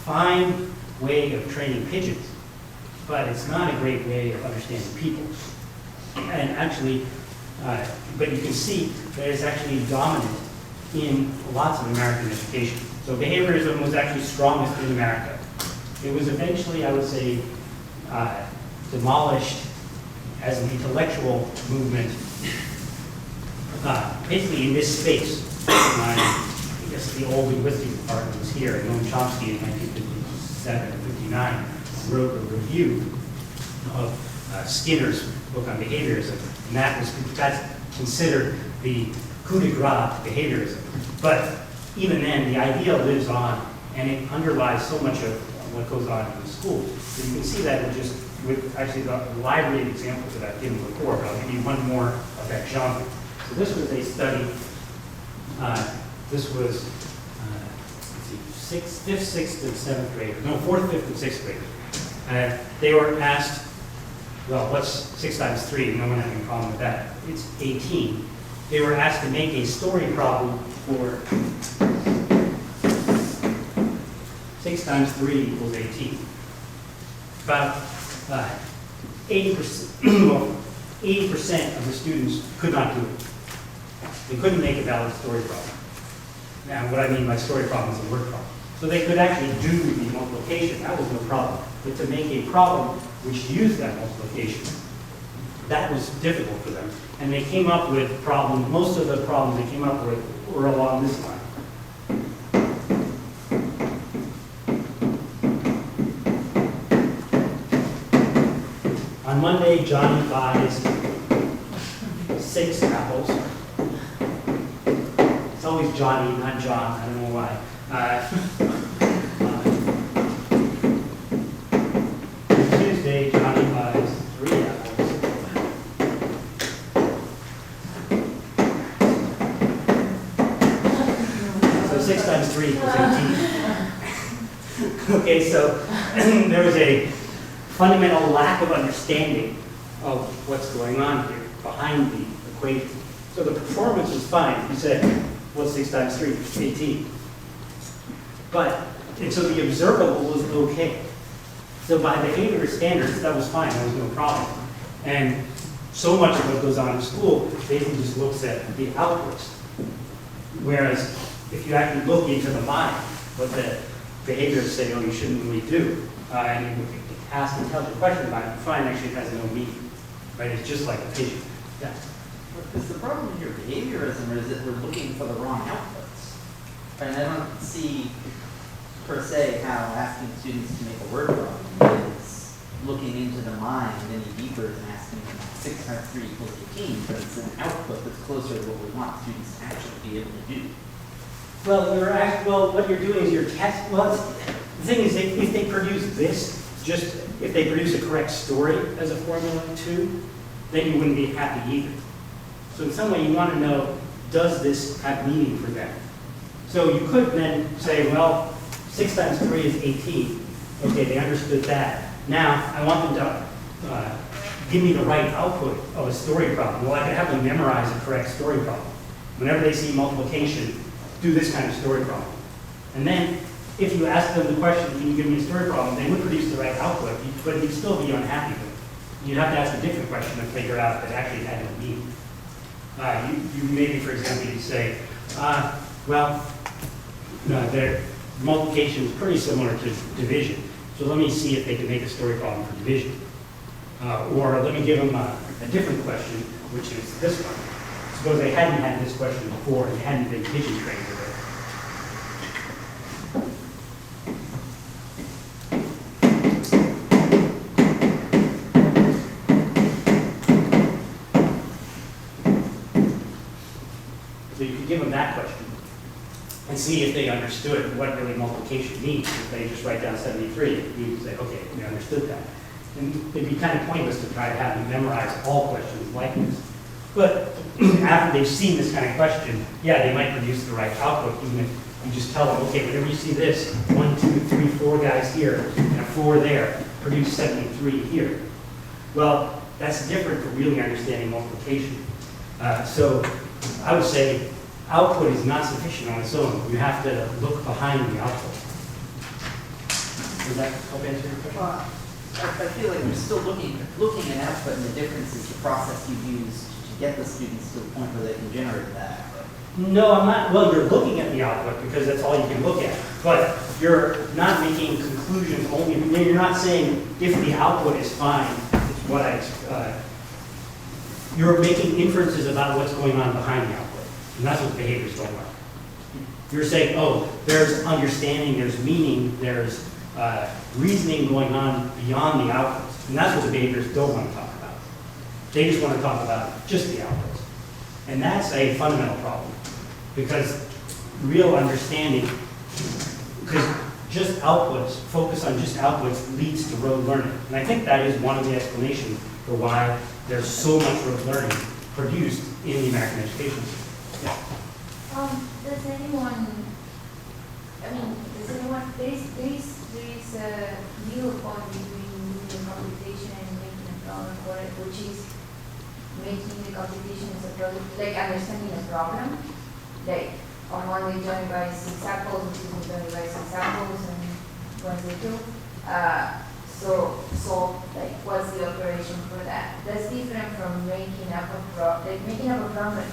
fine way of training pigeons, but it's not a great way of understanding people. And actually, but you can see that it's actually dominant in lots of American education. So behaviorism was actually strongest in America. It was eventually, I would say, demolished as an intellectual movement, basically in this space. I guess the old linguistic department was here. Noam Chomsky in 1957 and 59 wrote a review of Skinner's book on behaviorism, and that's considered the coup de grace behaviorism. But even then, the idea lives on, and it underlies so much of what goes on in the schools. So you can see that with actually the library of examples that I've given before, but I'll give you one more of that genre. So this was a study, this was, fifth, sixth, and seventh graders, no, fourth, fifth, and sixth graders. They were asked, well, what's 6 times 3? No one had any problem with that. It's 18. They were asked to make a story problem for 6 times 3 equals 18. About 80%, well, 80% of the students could not do it. They couldn't make a valid story problem. Now, what I mean by story problem is a word problem. So they could actually do the multiplication, that was no problem. But to make a problem which used that multiplication, that was difficult for them. And they came up with problems, most of the problems they came up with were along this line. On On Monday, Johnny buys 6 apples. It's always Johnny, not John. I don't know why. Tuesday, Johnny buys 3 apples. So 6 times 3 equals 18. Okay, so there was a fundamental lack of understanding of what's going on here behind the equation. So the performance was fine. He said, what's 6 times 3? 18. And so the observable was okay. So by behavior standards, that was fine. There was no problem. And so much of what goes on in school basically just looks at the outputs. Whereas if you actually look into the mind, what the behaviors say, oh, you shouldn't really do, and you ask an intelligent question about it, you find actually it has no meaning. Right? It's just like a pigeon. Yeah. Because the problem with your behaviorism is that we're looking for the wrong outputs. And I don't see, per se, how asking students to make a word problem is looking into the mind any deeper than asking them 6 times 3 equals 18, but it's an output that's closer to what we want students to actually be able to do. Well, what you're doing is you're testing. Well, the thing is, if they produce this, if they produce a correct story as a formula too, then you wouldn't be happy either. So in some way, you want to know, does this have meaning for them? So you could then say, well, 6 times 3 is 18. Okay, they understood that. Now, I want them to give me the right output of a story problem. Well, I could have them memorize a correct story problem. Whenever they see multiplication, do this kind of story problem. And then, if you ask them the question, can you give me a story problem, they would produce the right output, but you'd still be unhappy with it. You'd have to ask a different question to figure out that actually it had no meaning. You maybe, for example, you say, their multiplication is pretty similar to division. So let me see if they can make a story problem for division. Or let me give them a different question, which is this one. Suppose they hadn't had this question before and hadn't been pigeon trained with it. So you could give them that question and see if they understood what really multiplication means. If they just write down 73, you say, okay, we understood that. And it'd be kind of pointless to try to have them memorize all questions like this. But after they've seen this kind of question, yeah, they might produce the right output, even if you just tell them, okay, whenever you see this, 1, 2, 3, 4 guys here, and a 4 there, produce 73 here. Well, that's different from really understanding multiplication. So I would say output is not sufficient on its own. You have to look behind the output. Does that help answer your question? Well, I feel like we're still looking at output, and the difference is the process you use to get the students to the point where they can generate that output. No, I'm not. Well, you're looking at the output because that's all you can look at. But you're not making conclusions only. You're not saying if the output is fine, it's what you're making inferences about what's going on behind the output. And that's what behaviors don't like. You're saying, oh, there's understanding, there's meaning, there's reasoning going on beyond the outputs. And that's what the behaviors don't want to talk about. They just want to talk about just the outputs. And that's a fundamental problem. Because real understanding, because just outputs, focus on just outputs leads to rote learning. And I think that is one of the explanations for why there's so much rote learning produced in the American education system. Yeah. Does anyone, there is a viewpoint between doing computation and making a problem for it, which is making the computation as a problem, like understanding a problem. Like on one way Johnny buys 6 apples, which is Johnny buys 6 apples, and Wednesday 2. So like what's the operation for that? That's different from making up a problem. Like making up a problem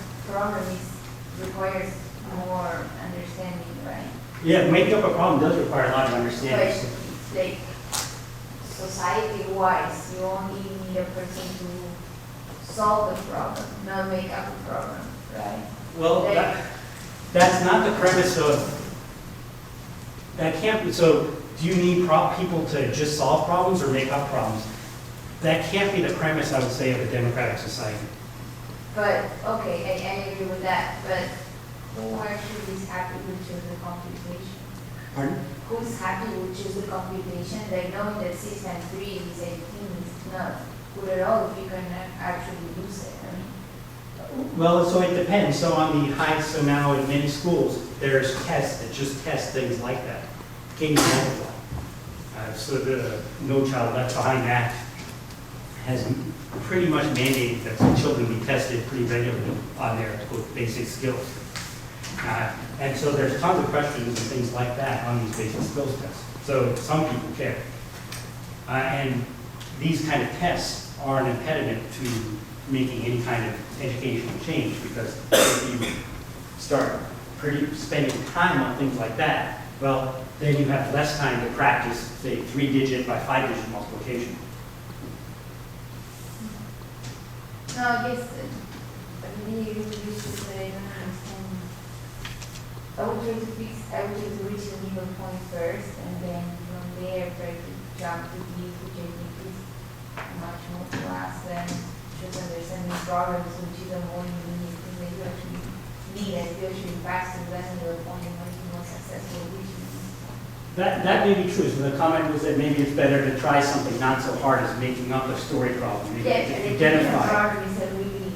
requires more understanding, right? Yeah, making up a problem does require a lot of understanding. But like society-wise, you only need a person to solve the problem, not make up a problem, right? Well, that's not the premise of, that can't be, so do you need people to just solve problems or make up problems? That can't be the premise, I would say, of a democratic society. But, okay, I agree with that, but who actually is happy with choose the computation? Pardon? Who's happy with choose the computation? Like knowing that 6 times 3 is 18 is not good at all if you can actually use it. I mean, Well, so it depends. So on the so now in many schools, there's tests that just test things like that. Can you multiply? So the No Child Left Behind Act has pretty much mandated that children be tested pretty regularly on their quote, basic skills. And so there's tons of questions and things like that on these basic skills tests. So some people care. And these kind of tests are an impediment to making any kind of educational change, because if you start spending time on things like that, well, then you have less time to practice, say, 3-digit by 5-digit multiplication. no, I guess, I really used to say, I don't understand. I would try to reach the middle point first, and then from there try to jump to these, which I think is much more class than just understanding problems, which is a more unique thing that you actually need, and you actually pass the lesson to the point and make it more successful, which is. That may be true. So the comment was that maybe it's better to try something not so hard as making up a story problem. Maybe Yeah, to the identify. problem is that really,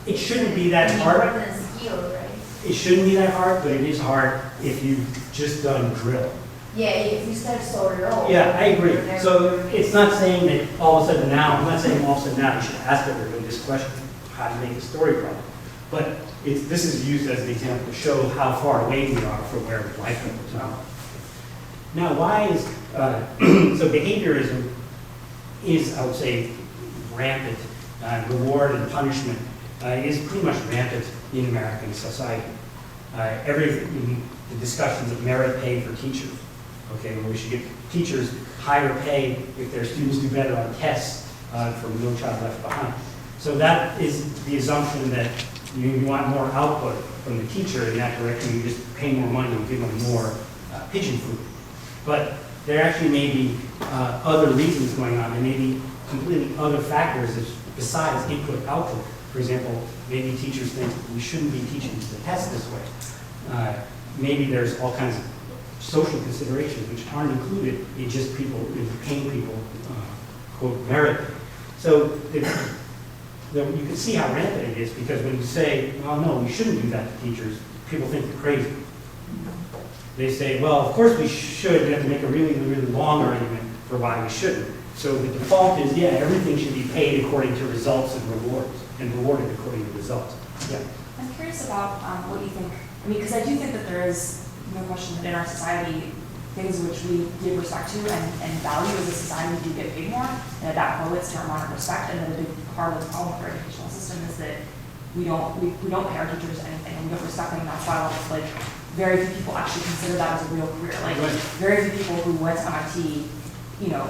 It shouldn't be that it's hard. important skill, right? It shouldn't be that hard, but it is hard if you've just done drill. Yeah, if you start so low. Yeah, I agree. you're never So gonna it's not saying that all of a sudden now, I'm not saying all of a sudden now you should ask everybody this question, how to make a story problem. But this is used as an example to show how far away we are from where we'd like them to know. Now, why is, so behaviorism is, I would say, rampant. Reward and punishment is pretty much rampant in American society. The discussions of merit pay for teachers, okay, where we should give teachers higher pay if their students do better on tests from No Child Left Behind. So that is the assumption that you want more output from the teacher in that direction. You just pay more money and give them more pigeon food. But there actually may be other reasons going on. There may be completely other factors besides input-output. For example, maybe teachers think we shouldn't be teaching the test this way. Maybe there's all kinds of social considerations which aren't included in just in paying people, quote, merit. So you can see how rampant it is, because when you say, well, no, we shouldn't do that to teachers, people think you're crazy. They say, well, of course we should. You have to make a really, really long argument for why we shouldn't. So the default is, yeah, everything should be paid according to results and rewards, and rewarded according to results. Yeah. I'm curious about what you think, I mean, because I do think that there is no question that in our society, things which we give respect to and value as a society, we do get paid more, and that correlates to our amount of respect. And then a big part of the problem with our educational system is that we don't pay our teachers anything, and we don't respect them. And that's why, like, very few people actually consider that as a real career. Like, very few people who went to MIT, you know,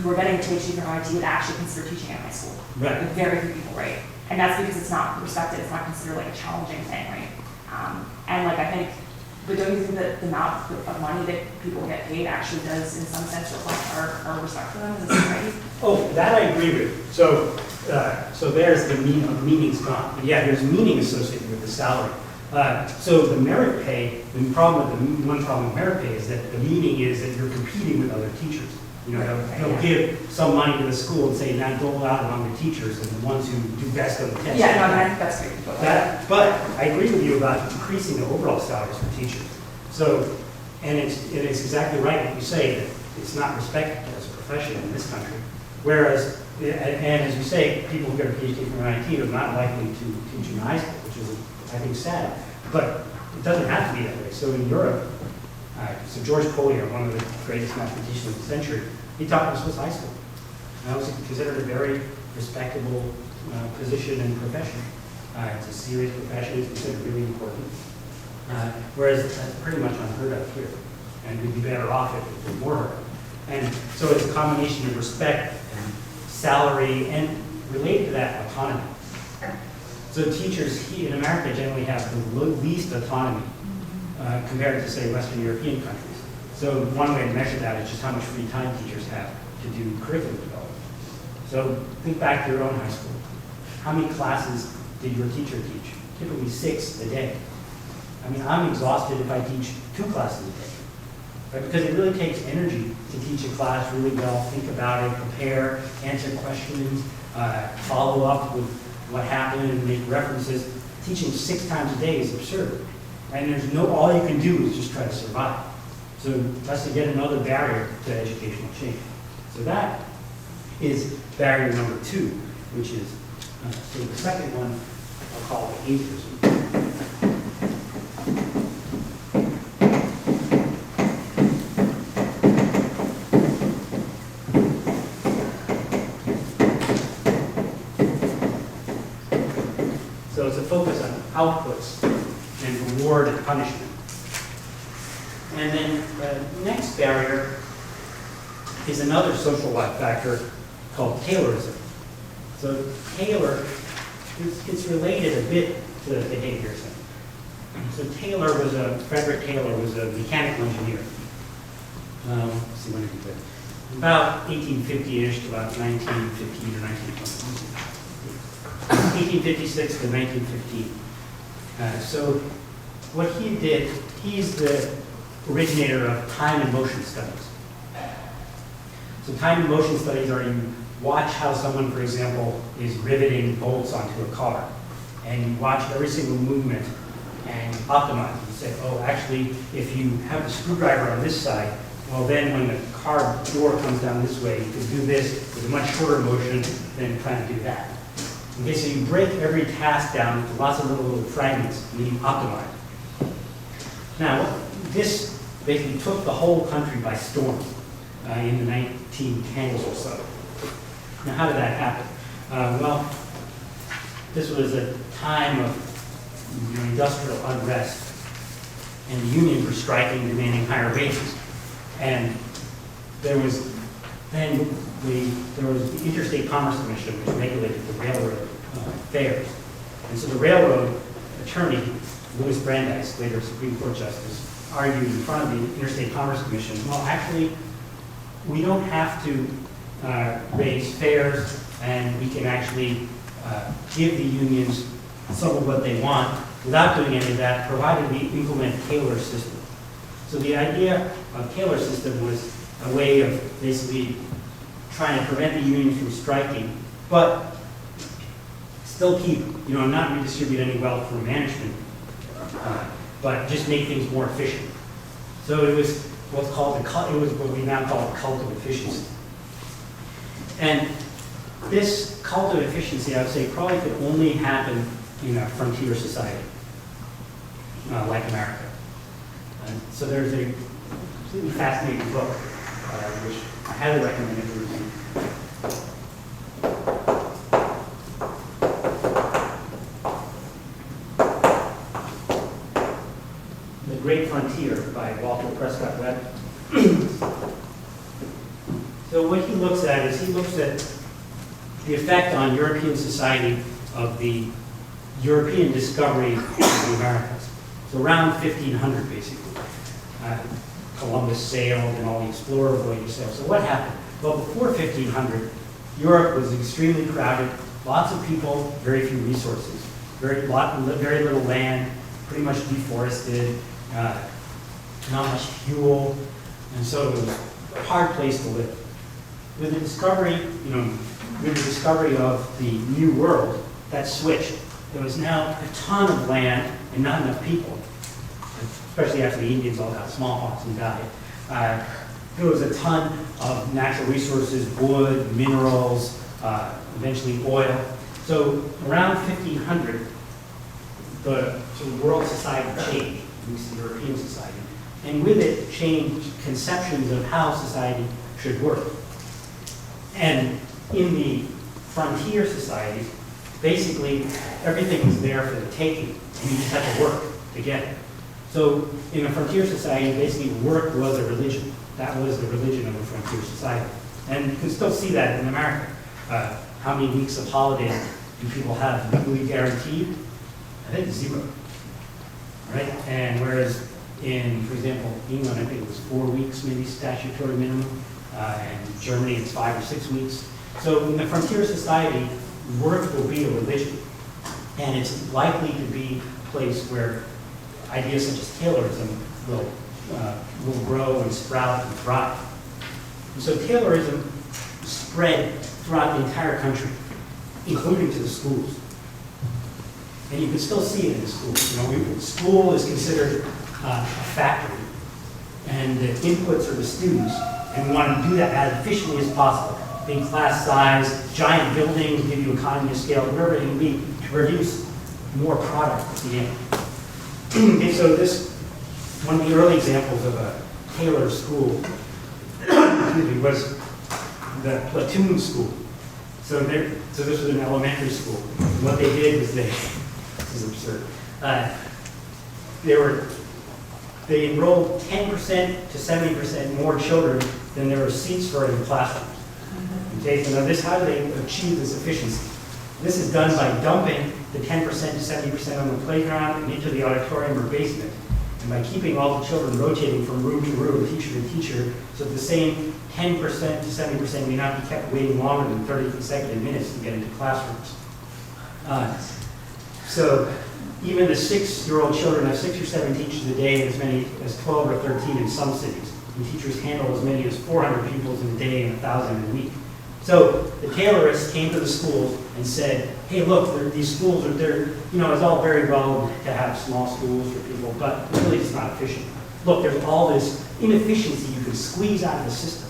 who are getting a PhD from MIT would actually consider teaching at high school. Right. Like, very few people, right? And that's because it's not respected. It's not considered like a challenging thing, right? And like, I think, but don't you think that the amount of money that people get paid actually does, in some sense, reflect our respect for them as a society? Oh, that I agree with. So there's the meaning's gone. But yeah, there's meaning associated with the salary. So the merit pay, one problem with merit pay is that the meaning is that you're competing with other teachers. You know, they'll give some money to the school and say, now dole out among the teachers and the ones who do best on the test. Yeah, no, I think that's great. But I agree with you about increasing the overall salaries for teachers. So, and it's exactly right what you say, that it's not respected as a profession in this country. Whereas, and as you say, people who get a PhD from MIT are not likely to teach in high school, which is, I think, sad. But it doesn't have to be that way. So in Europe, so George Collier, one of the greatest mathematicians of the century, he taught in Swiss high school. And that was considered a very respectable position and profession. It's a serious profession. It's considered really important. Whereas that's pretty much unheard of here. And we'd be better off if it was more heard of. And so it's a combination of respect and salary, and related to that, autonomy. So teachers in America generally have the least autonomy compared to, say, Western European countries. So one way to measure that is just how much free time teachers have to to do curriculum development. So think back to your own high school. How many classes did your teacher teach? Typically 6 a day. I mean, I'm exhausted if I teach 2 classes a day. Right? Because it really takes energy to teach a class really well, think about it, prepare, answer questions, follow up with what happened and make references. Teaching 6 times a day is absurd. And there's all you can do is just try to survive. So that's yet another barrier to educational change. So that is barrier number 2, which is, so the second one I'll call behaviorism. So it's a focus on outputs and reward and punishment. And then the next barrier is another social life factor called Taylorism. So Taylor, it's related a bit to behaviorism. So Frederick Taylor was a mechanical engineer. Let's see when did he live? About 1850-ish to about 1915 or 1920. 1856 to 1915. So what he did, he's the originator of time and motion studies. So time and motion studies are you watch how someone, for example, is riveting bolts onto a car. And you watch every single movement and you optimize. You say, oh, actually, if you have the screwdriver on this side, well, then when the car door comes down this way, you can do this with a much shorter motion than trying to do that. Okay, so you break every task down into lots of little fragments and then you optimize. Now, this basically took the whole country by storm in the 1910s or so. Now, how did that happen? Well, this was a time of industrial unrest, and the unions were striking, demanding higher wages. And there was the Interstate Commerce Commission, which regulated the railroad fares. And so the railroad attorney, Louis Brandeis, later Supreme Court Justice, argued in front of the Interstate Commerce Commission, well, actually, we don't have to raise fares, and we can actually give the unions some of what they want without doing any of that, provided we implement Taylor's system. So the idea of Taylor's system was a way of basically trying to prevent the unions from striking, but still keep, not redistribute any wealth from management, but just make things more efficient. So it was what we now call a cult of efficiency. And this cult of efficiency, I would say, probably could only happen in a frontier society like America. And so there's a completely fascinating book, which I highly recommend if you read. The Great Frontier by Walter Prescott Webb. So what he looks at is he looks at the effect on European society of the European discovery of the Americas. So around 1500, basically. Columbus sailed and all the explorer voyages sailed. So what happened? Well, before 1500, Europe was extremely crowded, lots of people, very few resources, very little land, pretty much deforested, not much fuel, and so it was a hard place to live. With the discovery, of the New World, that switched. There was now a ton of land and not enough people, especially after the Indians all got smallpox and died. There was a ton of natural resources, wood, minerals, eventually oil. So around 1500, the world society changed, at least the European society. And with it changed conceptions of how society should work. And in the frontier societies, basically everything was there for the taking, and you just had to work to get it. So in a frontier society, basically work was a religion. That was the religion of a frontier society. And you can still see that in America. How many weeks of holiday do people have legally guaranteed? I think 0. Right? And whereas in, for example, England, I think it was 4 weeks, maybe statutory minimum. and Germany it's 5 or 6 weeks. So in the frontier society, work will be a religion, and it's likely to be a place where ideas such as Taylorism will grow and sprout and thrive. And so Taylorism spread throughout the entire country, including to the schools. And you can still see it in the schools. You know, school is considered a factory, and the inputs are the students, and we want to do that as efficiently as possible. Big class size, giant buildings, give you economy of scale, whatever it can be, to produce more product at the end. And so this, one of the early examples of a Taylor school was the platoon school. So this was an elementary school. And what they did was this is absurd. They enrolled 10% to 70% more children than there were seats for in the classrooms. Okay, so now how do they achieve this efficiency? This is done by dumping the 10% to 70% on the playground and into the auditorium or basement, and by keeping all the children rotating from room to room, teacher to teacher, so the same 10% to 70% may not be kept waiting longer than 30 consecutive minutes to get into classrooms. So even the 6-year-old children have 6 or 7 teachers a day, and as many as 12 or 13 in some cities. And teachers handle as many as 400 pupils in a day and 1,000 in a week. So the Taylorists came to the schools and said, hey, look, these schools are there, you know, it's all very well to have small schools for people, but really it's not efficient. Look, there's all this inefficiency you can squeeze out of the system,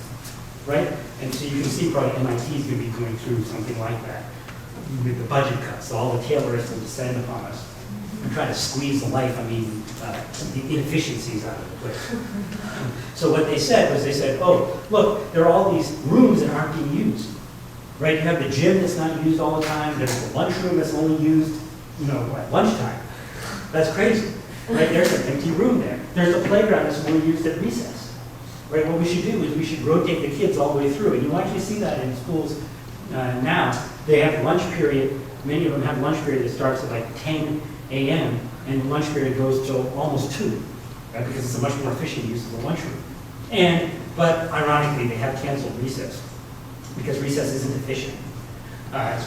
right? And so you can see probably MIT is going to be going through something like that with the budget cuts. So all the Taylorists will descend upon us and try to squeeze the the inefficiencies out of the place. So what they said was, oh, look, there are all these rooms that aren't being used, right? You have the gym that's not used all the time. There's the lunchroom that's only used, you know, at lunchtime. That's crazy, right? There's an empty room there. There's a playground that's only used at recess, right? What we should do is we should rotate the kids all the way through. And you actually see that in schools now. They have lunch period. Many of them have lunch period that starts at like 10 a.m. and the lunch period goes till almost 2, right? Because it's a much more efficient use of the lunchroom. But ironically, they have canceled recess because recess isn't efficient.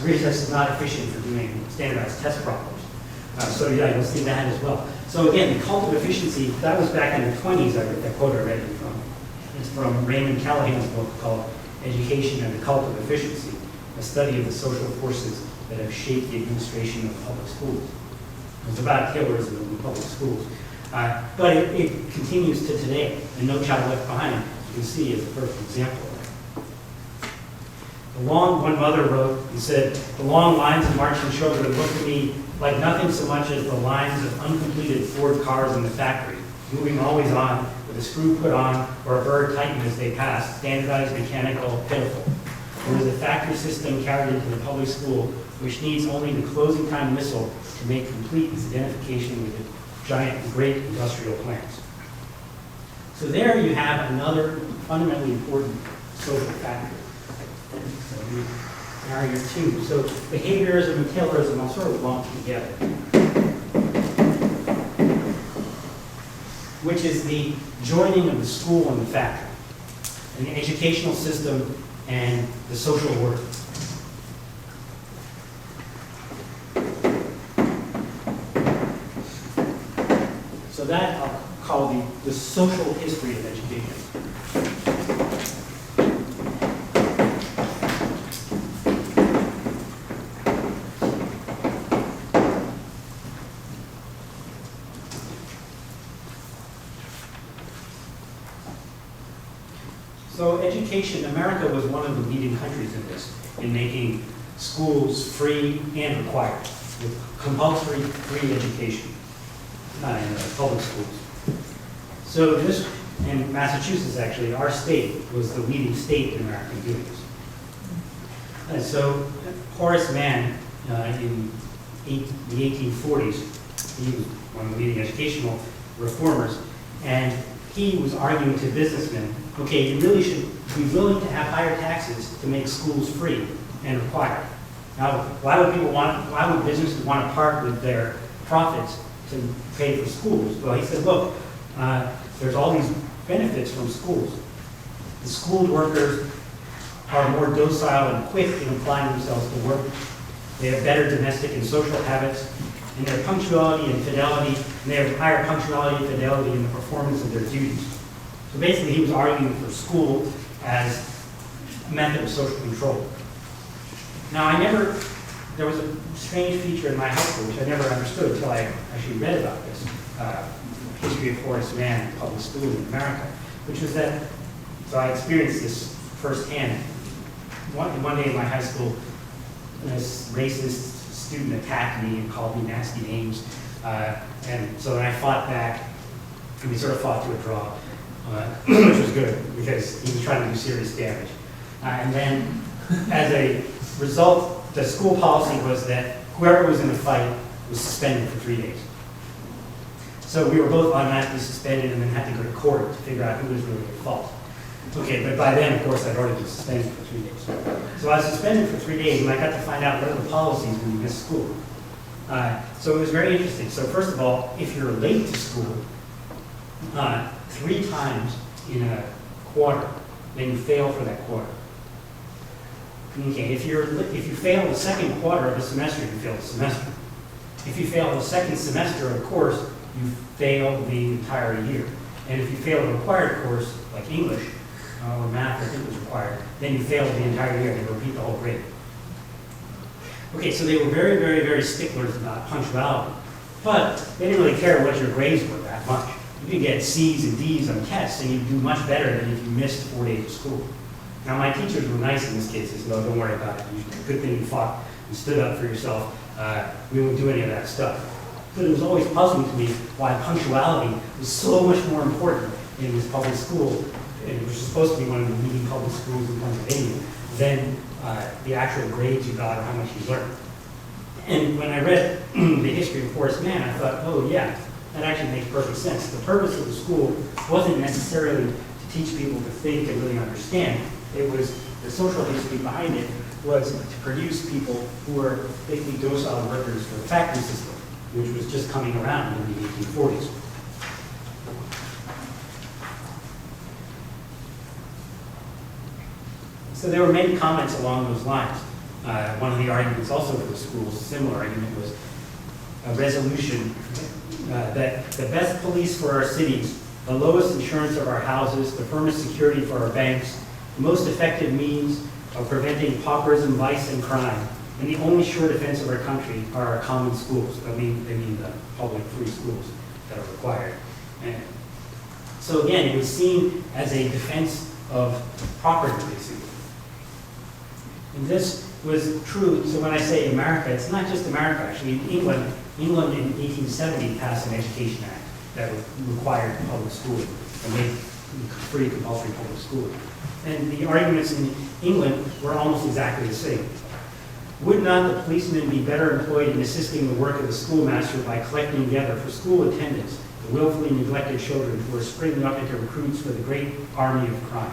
Recess is not efficient for doing standardized test problems. So yeah, you'll see that as well. So again, the cult of efficiency, that was back in the 20s, that quote I read from. It's from Raymond Callahan's book called Education and the Cult of Efficiency, a study of the social forces that have shaped the administration of public schools. It's about Taylorism in public schools. But it continues to today, and No Child Left Behind, you can see, is the first example of that. One mother wrote and said, the long lines of marching children looked to me like nothing so much as the lines of uncompleted Ford cars in the factory, moving always on, with a screw put on or a bird tightened as they passed, standardized, mechanical, pitiful. Or is the factory system carried into the public school, which needs only the closing time whistle to make complete its identification with the giant, great industrial plants. So there you have another fundamentally important social factor. So barrier 2. So behaviorism and Taylorism are sort of lumped together, which is the joining of the school and the factory, and the educational system and the social order. So that I'll call the social history of education. So education, America was one of the leading countries in this, in making schools free and required, with compulsory free education in public schools. So this, in Massachusetts actually, our state was the leading state in America in doing this. And so Horace Mann, in the 1840s, he was one of the leading educational reformers, and he was arguing to businessmen, okay, you really should be willing to have higher taxes to make schools free and required. Now, why would businesses want to part with their profits to pay for schools? Well, he said, look, there's all these benefits from schools. The schooled workers are more docile and quick in applying themselves to work. They have better domestic and social habits, and their punctuality and fidelity, and they have higher punctuality and fidelity in the performance of their duties. So basically, he was arguing for school as a method of social control. Now, there was a strange feature in my high school, which I never understood until I actually read about this, history of Horace Mann in public schools in America, which was that, so I experienced this firsthand. One day in my high school, this racist student attacked me and called me nasty names, and so then I fought back, and we sort of fought to a draw, which was good, because he was trying to do serious damage. And then, as a result, the school policy was that whoever was in a fight was suspended for 3 days. So we were both automatically suspended and then had to go to court to figure out who was really at fault. Okay, but by then, of course, I'd already been suspended for 3 days. So I was suspended for 3 days, and I got to find out what are the policies when you miss school. So it was very interesting. So first of all, if you're late to school 3 times in a quarter, then you fail for that quarter. Okay, if you fail the second quarter of a semester, you fail the semester. If you fail the second semester of a course, you fail the entire year. And if you fail a required course, like English or math, I think was required, then you fail the entire year and you repeat the whole grade. Okay, so they were very, very, very sticklers about punctuality. But they didn't really care what your grades were that much. You could get C's and D's on tests, and you'd do much better than if you missed 4 days of school. Now, my teachers were nice in this case. They said, no, don't worry about it. Good thing you fought and stood up for yourself. We won't do any of that stuff. But it was always puzzling to me why punctuality was so much more important in this public school, and it was supposed to be one of the leading public schools in Pennsylvania, than the actual grades you got or how much you learned. And when I read the history of Horace Mann, I thought, oh yeah, that actually makes perfect sense. The purpose of the school wasn't necessarily to teach people to think and really understand. It was, the social history behind it was to produce people who were basically docile workers for the factory system, which was just coming around in the 1840s. So there were many comments along those lines. One of the arguments also for the school, similar argument, was a resolution that the best police for our cities, the lowest insurance of our houses, the firmest security for our banks, the most effective means of preventing pauperism, vice, and crime, and the only sure defense of our country are our common schools. They mean the public free schools that are required. And so again, it was seen as a defense of property, basically. And this was true. So when I say America, it's not just America, actually. In England in 1870 passed an Education Act that required public schooling and made free compulsory public schooling. And the arguments in England were almost exactly the same. Would not the policeman be better employed in assisting the work of the schoolmaster by collecting together for school attendance the willfully neglected children who are springing up into recruits for the great army of crime?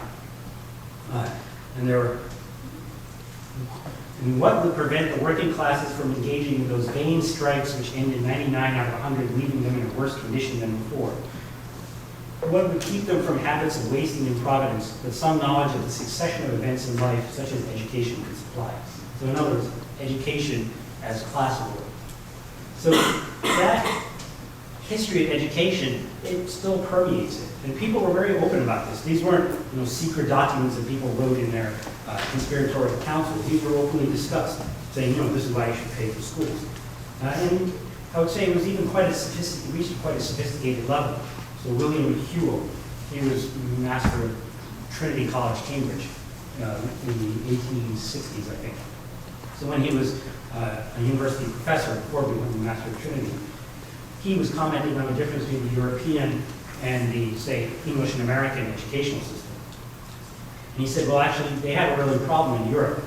And what would prevent the working classes from engaging in those vain strikes which end in 99 out of 100 leaving them in a worse condition than before? What would keep them from habits of wasting improvidence that some knowledge of the succession of events in life, such as education, could supply? So in other words, education as class war. So that history of education, it still permeates it. And people were very open about this. These weren't secret documents that people wrote in their conspiratorial councils. These were openly discussed, saying, this is why you should pay for schools. And I would say it was even reached quite a sophisticated level. So William Whewell, he was master of Trinity College, Cambridge, in the 1860s, I think. So when he was a university professor before becoming master of Trinity, he was commenting on the difference between the European and the, say, English and American educational system. And he said, well, actually, they have a real problem in Europe,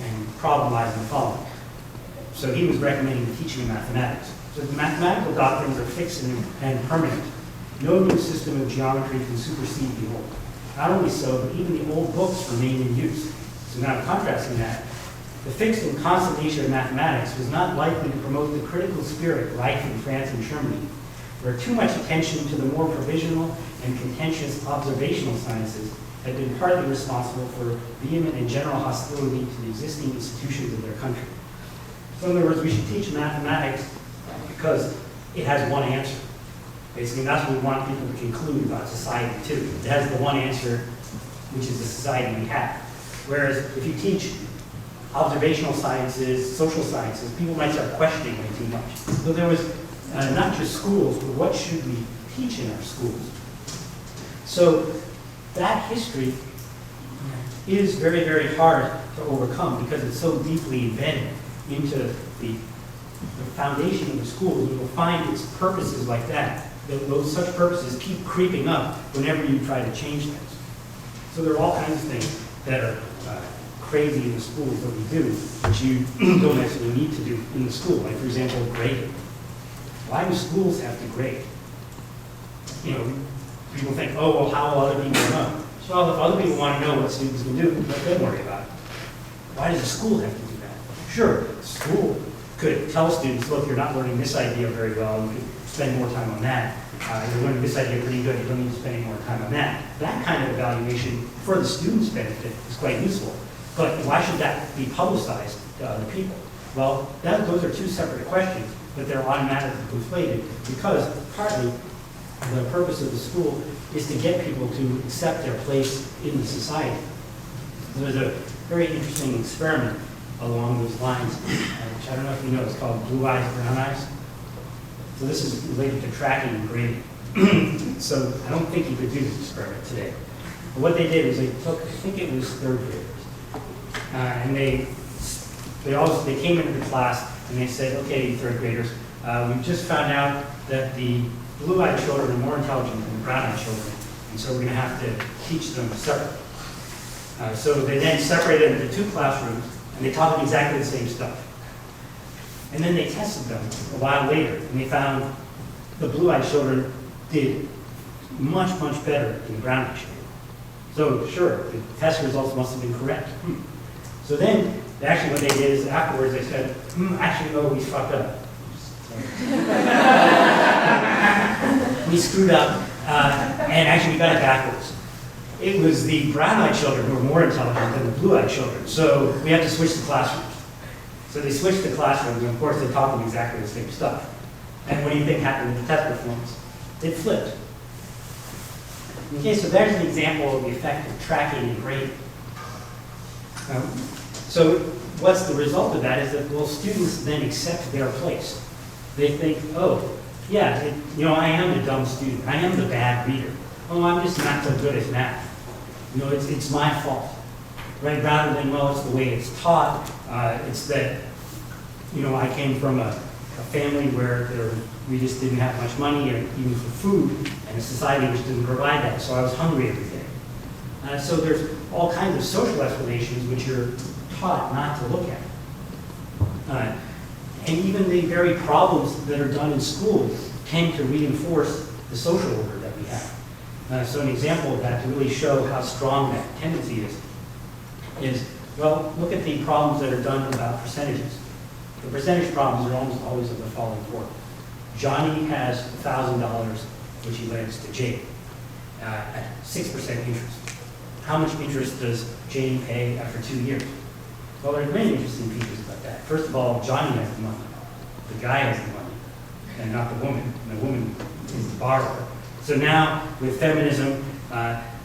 and the problem lies in the following. So he was recommending the teaching of mathematics. So the mathematical doctrines are fixed and permanent. No new system of geometry can supersede the old. Not only so, but even the old books remain in use. So now contrasting that, the fixed and constant nature of mathematics was not likely to promote the critical spirit rife in France and Germany, where too much attention to the more provisional and contentious observational sciences had been partly responsible for vehement and general hostility to the existing institutions of their country. So in other words, we should teach mathematics because it has one answer. Basically, that's what we want people to conclude about society too. It has the one answer, which is the society we have. Whereas if you teach observational sciences, social sciences, people might start questioning way too much. So there was not just schools, but what should we teach in our schools? So that history is very, very hard to overcome because it's so deeply embedded into the foundation of the schools. You will find its purposes like that. Those such purposes keep creeping up whenever you try to change things. So there are all kinds of things that are crazy in the schools that we do, which you don't necessarily need to do in the school. Like, for example, grading. Why do schools have to grade? You know, people think, oh, well, how will other people know? Well, if other people want to know what students can do, let them worry about it. Why does a school have to do that? Sure, the school could tell students, look, you're not learning this idea very well, you could spend more time on that. You're learning this idea pretty good, you don't need to spend any more time on that. That kind of evaluation for the student's benefit is quite useful. But why should that be publicized to other people? Well, those are two separate questions, but they're automatically conflated because partly the purpose of the school is to get people to accept their place in the society. There's a very interesting experiment along those lines, which I don't know if you know, it's called blue eyes, brown eyes. So this is related to tracking and grading. So I don't think you could do this experiment today. But what they did was they took, I think it was third graders, and they came into the class and they said, okay, third graders, we've just found out that the blue-eyed children are more intelligent than the brown-eyed children, and so we're going to have to teach them separately. So they then separated them into two classrooms, and they taught them exactly the same stuff. And then they tested them a while later, and they found the blue-eyed children did much, much better than the brown-eyed children. So sure, the test results must have been correct. So then, actually what they did is afterwards they said, actually no, we fucked up. We screwed up, and actually we got it backwards. It was the brown-eyed children who were more intelligent than the blue-eyed children, so we had to switch the classrooms. So they switched the classrooms, and of course they taught them exactly the same stuff. And what do you think happened with the test performance? It flipped. Okay, so there's an example of the effect of tracking and grading. So what's the result of that is that, well, students then accept their place. They think, oh, yeah, I am the dumb student. I am the bad reader. Oh, I'm just not so good at math. It's my fault. Right? Rather than, well, it's the way it's taught. It's that, I came from a family where we just didn't have much money, even for food, and a society which didn't provide that, so I was hungry every day. So there's all kinds of social explanations which you're taught not to look at. And even the very problems that are done in school tend to reinforce the social order that we have. So an example of that to really show how strong that tendency is, well, look at the problems that are done about percentages. The percentage problems are almost always of the following form. Johnny has $1,000, which he lends to Jane at 6% interest. How much interest does Jane pay after 2 years? Well, there are many interesting features about that. First of all, Johnny has the money. The guy has the money, and not the woman. And the woman is the borrower. So now, with feminism,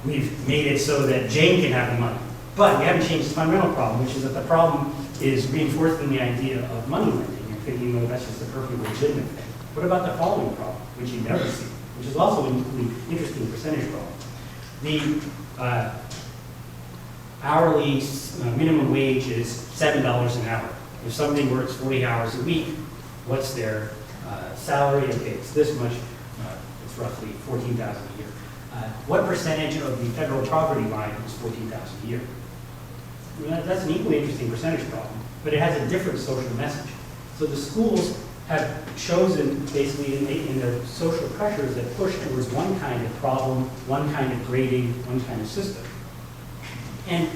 we've made it so that Jane can have the money. But we haven't changed the fundamental problem, which is that the problem is reinforcing the idea of money lending. You're thinking, that's just a perfectly legitimate thing. What about the following problem, which you never see, which is also an equally interesting percentage problem? The hourly minimum wage is $7 an hour. If somebody works 40 hours a week, what's their salary? Okay, it's this much. It's roughly $14,000 a year. What percentage of the federal poverty line is $14,000 a year? That's an equally interesting percentage problem, but it has a different social message. So the schools have chosen, basically, in their social pressures that push towards one kind of problem, one kind of grading, one kind of system. And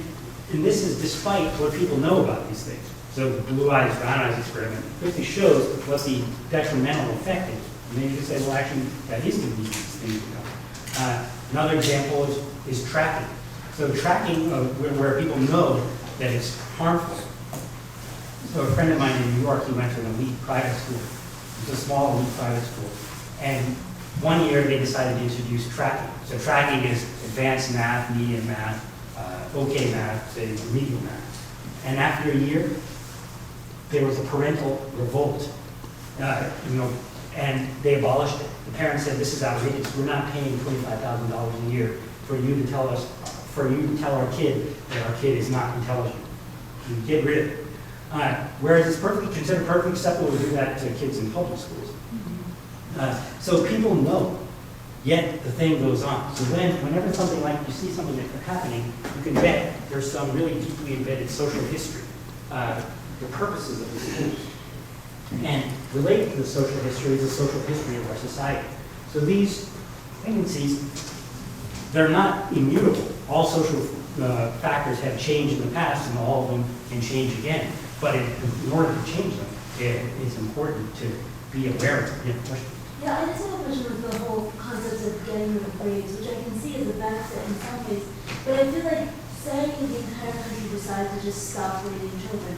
this is despite what people know about these things. So the blue eyes, brown eyes experiment quickly shows what the detrimental effect is. And then you can say, well, actually, that is going to be these things. Another example is tracking. So So tracking of where people know that it's harmful. So a friend of mine in New York, he went to an elite private school. It's a small elite private school. And one year they decided to introduce tracking. So tracking is advanced math, medium math, okay math, say remedial math. And after a year, there was a parental revolt, and they abolished it. The parents said, this is outrageous. We're not paying $25,000 a year for you to tell our kid that our kid is not intelligent. You get rid of it. Whereas it's considered perfectly acceptable to do that to kids in public schools. So people know, yet the thing goes on. So whenever something like, you see something like that happening, you can bet there's some really deeply embedded social history, the purposes of the schools. And related to the social history is the social history of our society. So these tendencies, they're not immutable. All social factors have changed in the past, and all of them can change again. But in order to change them, it's important to be aware of them. Yeah, question? Yeah, I just have a question with the whole concept of getting rid of grades, which I can see as a benefit in some ways. But I feel like, say the entire country decides to just stop grading children,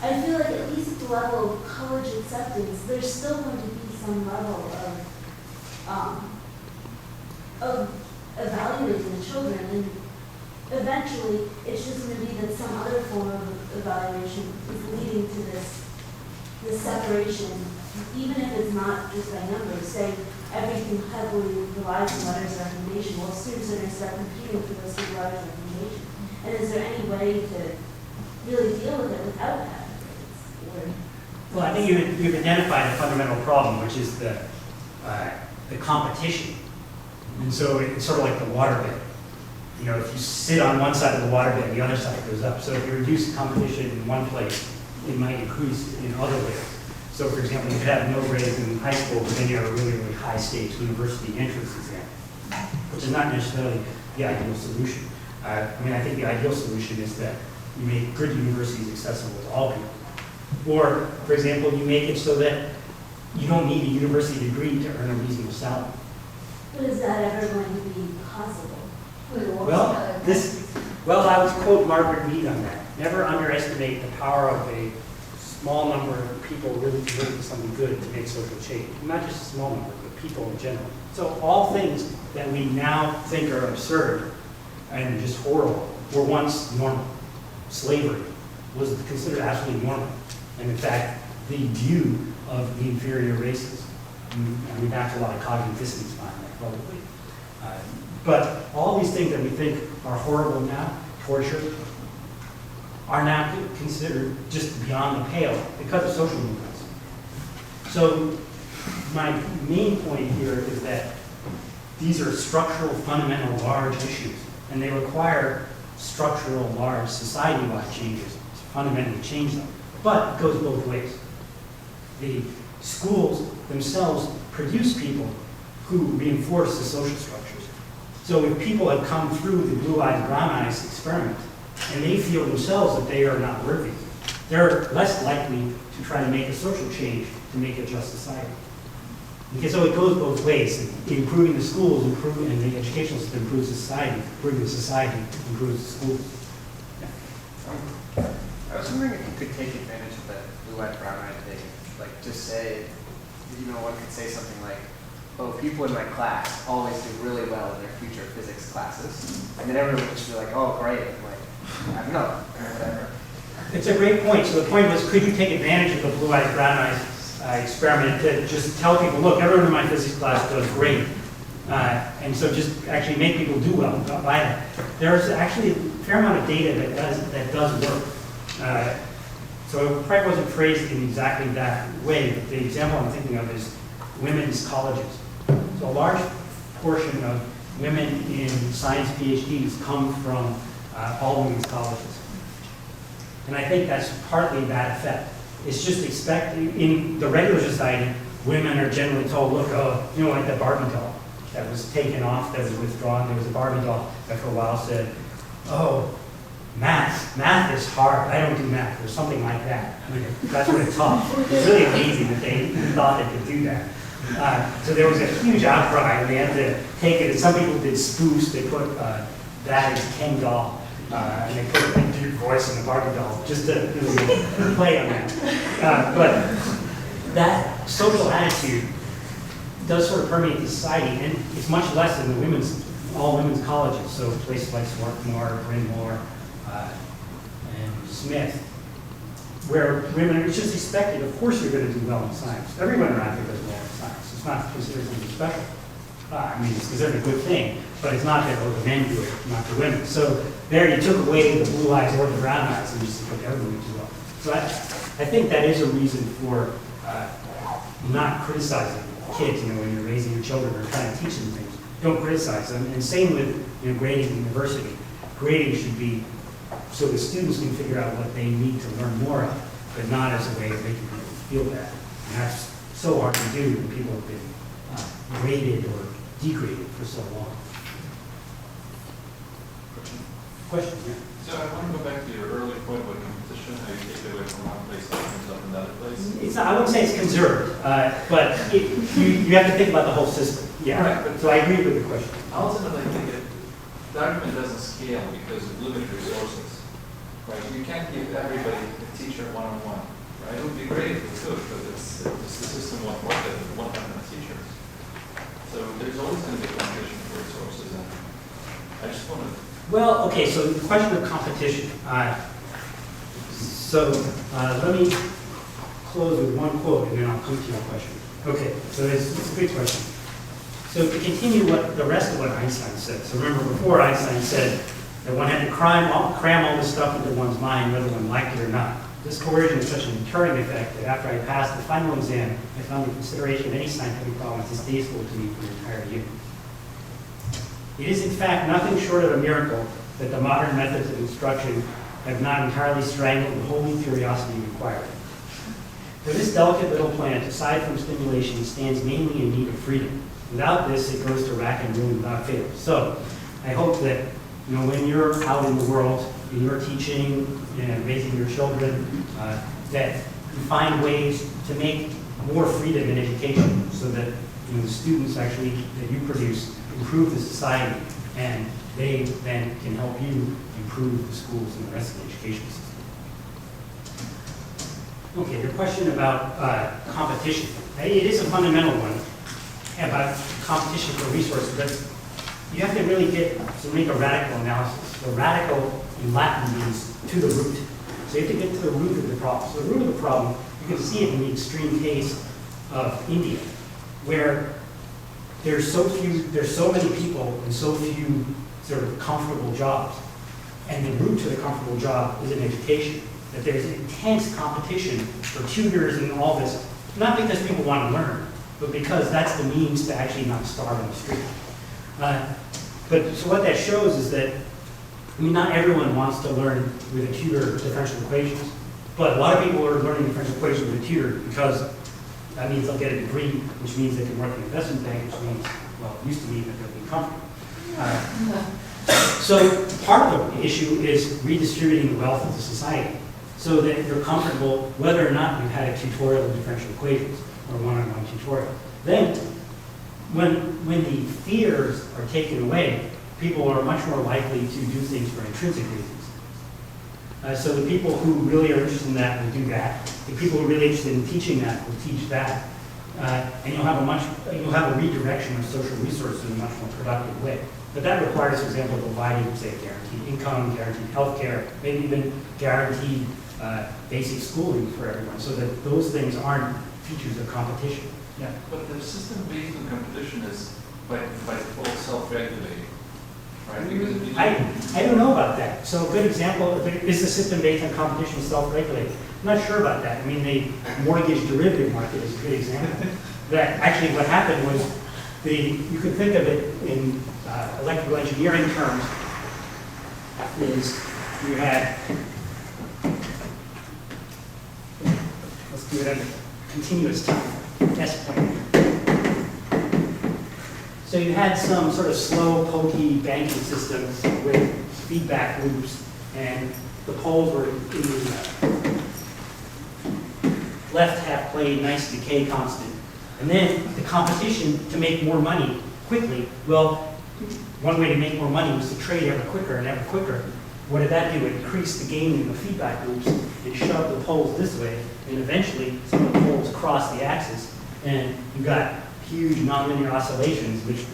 I feel like at least at the level of college acceptance, there's still going to be some level of evaluating the children, and eventually it's just going to be that some other form of evaluation is leading to this separation, even if it's not just by numbers. Say everything heavily relies on letters of recommendation. Well, students are going to start competing for those good letters of recommendation. And is there any way to really deal with it without that? Well, I think you've identified a fundamental problem, which is the competition. And so it's sort of like the waterbed. You know, if you sit on one side of the waterbed, the other side goes up. So if you reduce competition in one place, it might increase in other ways. So for example, you could have no grades in high school, but then you have a really, really high stakes university entrance exam, which is not necessarily the ideal solution. I think the ideal solution is that you make good universities accessible to all people. Or, for example, you make it so that you don't need a university degree to earn a reasonable salary. But is that ever going to be possible? Well, I would quote Margaret Mead on that. Never underestimate the power of a small number of people really committed to something good to make social change. Not just a small number, but people in general. So all things that we now think are absurd and just horrible were once normal. Slavery was considered absolutely normal. And in fact, the view of the inferior races. That's a lot of cognitive dissonance behind that, probably. But all these things that we think are horrible now, torture, are now considered just beyond the pale because of social movements. So my main point here is that these are structural, fundamental, large issues, and they require structural, large, society-wide changes to fundamentally change them. But it goes both ways. The schools themselves produce people who reinforce the social structures. So if people have come through the blue eyes, brown eyes experiment, and they feel themselves that they are not worthy, they're less likely to try to make a social change to make a just society. Okay, so it goes both ways. Improving the schools, and the educational system improves the society. Improving the society improves the schools. Yeah. I was wondering if you could take advantage of that blue-eyed, brown-eyed thing. Like, just say, one could say something like, oh, people in my class always do really well in their future physics classes. And then everyone would just be like, oh, great. I'm like, I don't know, or whatever. It's a great point. So the point was, could you take advantage of the blue-eyed, brown-eyed experiment to just tell people, look, everyone in my physics class does great. And so just actually make people do well by that. There's actually a fair amount of data that does work. So it probably wasn't phrased in exactly that way, but the example I'm thinking of is women's colleges. So a large portion of women in science PhDs come from all women's colleges. And I think that's partly that effect. It's just expected, in the regular society, women are generally told, look, like the Barbie doll that was taken off, that was withdrawn. There was a Barbie doll that for a while said, oh, math is hard. I don't do math, or something like that. That's what it taught. It's really amazing that they thought they could do that. So there was a huge outcry, and they had to take it. And some people did spoofs. They put that is Ken doll. And they put a big deep voice in the Barbie doll just to play on that. But that social attitude does sort of permeate the society, and it's much less in the all women's colleges. So places like Swarthmore, Bryn Mawr, and Smith, where women are just expected, of course you're going to do well in science. Everyone around here does well in science. It's not considered something special. I mean, it's considered a good thing, but it's not that, oh, the men do it, not the women. So there you took away the blue eyes or the brown eyes and just put everyone do well. So I think that is a reason for not criticizing kids, when you're raising your children or trying to teach them things. Don't criticize them. And same with grading in university. Grading should be so the students can figure out what they need to learn more of, but not as a way of making people feel bad. And that's so hard to do when people have been graded or degraded for so long. Question, yeah. So I want to go back to your earlier point about competition, how you take it away from one place and it comes up in another place. It's not, I wouldn't say it's conserved, but you have to think about the whole system. Yeah. Right, but so I agree with the question. Ultimately, I think the argument doesn't scale because of limited resources. Right? You can't give everybody a teacher one-on-one. Right? It would be great if we could, but the system won't work with 100 teachers. So there's always going to be competition for resources, and I just want to. Well, okay, so the question of competition. Let me close with one quote, and then I'll come to your question. Okay, so it's a good question. So to continue what the rest of what Einstein said. So remember, before Einstein said that one had to cram all this stuff into one's mind, whether one liked it or not. This coercion is such a deterring effect that after I passed the final exam, I found the consideration of any scientific problem distasteful to me for the entire year. It is in fact nothing short of a miracle that the modern methods of instruction have not entirely strangled the holy curiosity required. For this delicate little plant, aside from stimulation, stands mainly in need of freedom. Without this, it goes to rack and ruin without fail. So, I hope that when you're out in the world, and you're teaching and raising your children, that you find ways to make more freedom in education, so that the students actually that you produce improve the society, and they then can help you improve the schools and the rest of the education system. Okay, your question about competition. It is a fundamental one about competition for resources, but you have to really make a radical analysis. The radical in Latin means to the root. So you have to get to the root of the problem. So the root of the problem, you can see it in the extreme case of India, where there's so many people and so few sort of comfortable jobs. And the root to the comfortable job is in education. That there's intense competition for tutors and all this, not because people want to learn, but because that's the means to actually not starve on the street. So what that shows is that, not everyone wants to learn with a tutor differential equations, but a lot of people are learning differential equations with a tutor because that means they'll get a degree, which means they can work in an investment bank, which means, well, it used to mean that they'll be comfortable. So part of the issue is redistributing the wealth of the society so that you're comfortable whether or not you've had a tutorial of differential equations or one-on-one tutorial. Then, when the fears are taken away, people are much more likely to do things for intrinsic reasons. So the people who really are interested in that will do that. The people who are really interested in teaching that will teach that. And you'll have a redirection of social resources in a much more productive way. But that requires, for example, providing, say, guaranteed income, guaranteed health care, maybe even guaranteed basic schooling for everyone, so that those things aren't features of competition. Yeah. But the system based on competition is by default self-regulating, right? Because if you I don't know about that. So a good example, is the system based on competition self-regulating? I'm not sure about that. The mortgage derivative market is a good example. That actually what happened was, you could think of it in electrical engineering terms, is you had, let's do it at a continuous time, S point. So you had some sort of slow, pokey banking systems with feedback loops, and the poles were in the left half plane, nice decay constant. And then the competition to make more money quickly, well, one way to make more money was to trade ever quicker and ever quicker. What did that do? It increased the gaining of feedback loops and shoved the poles this way, and eventually some of the poles crossed the axis, and you got huge nonlinear oscillations, which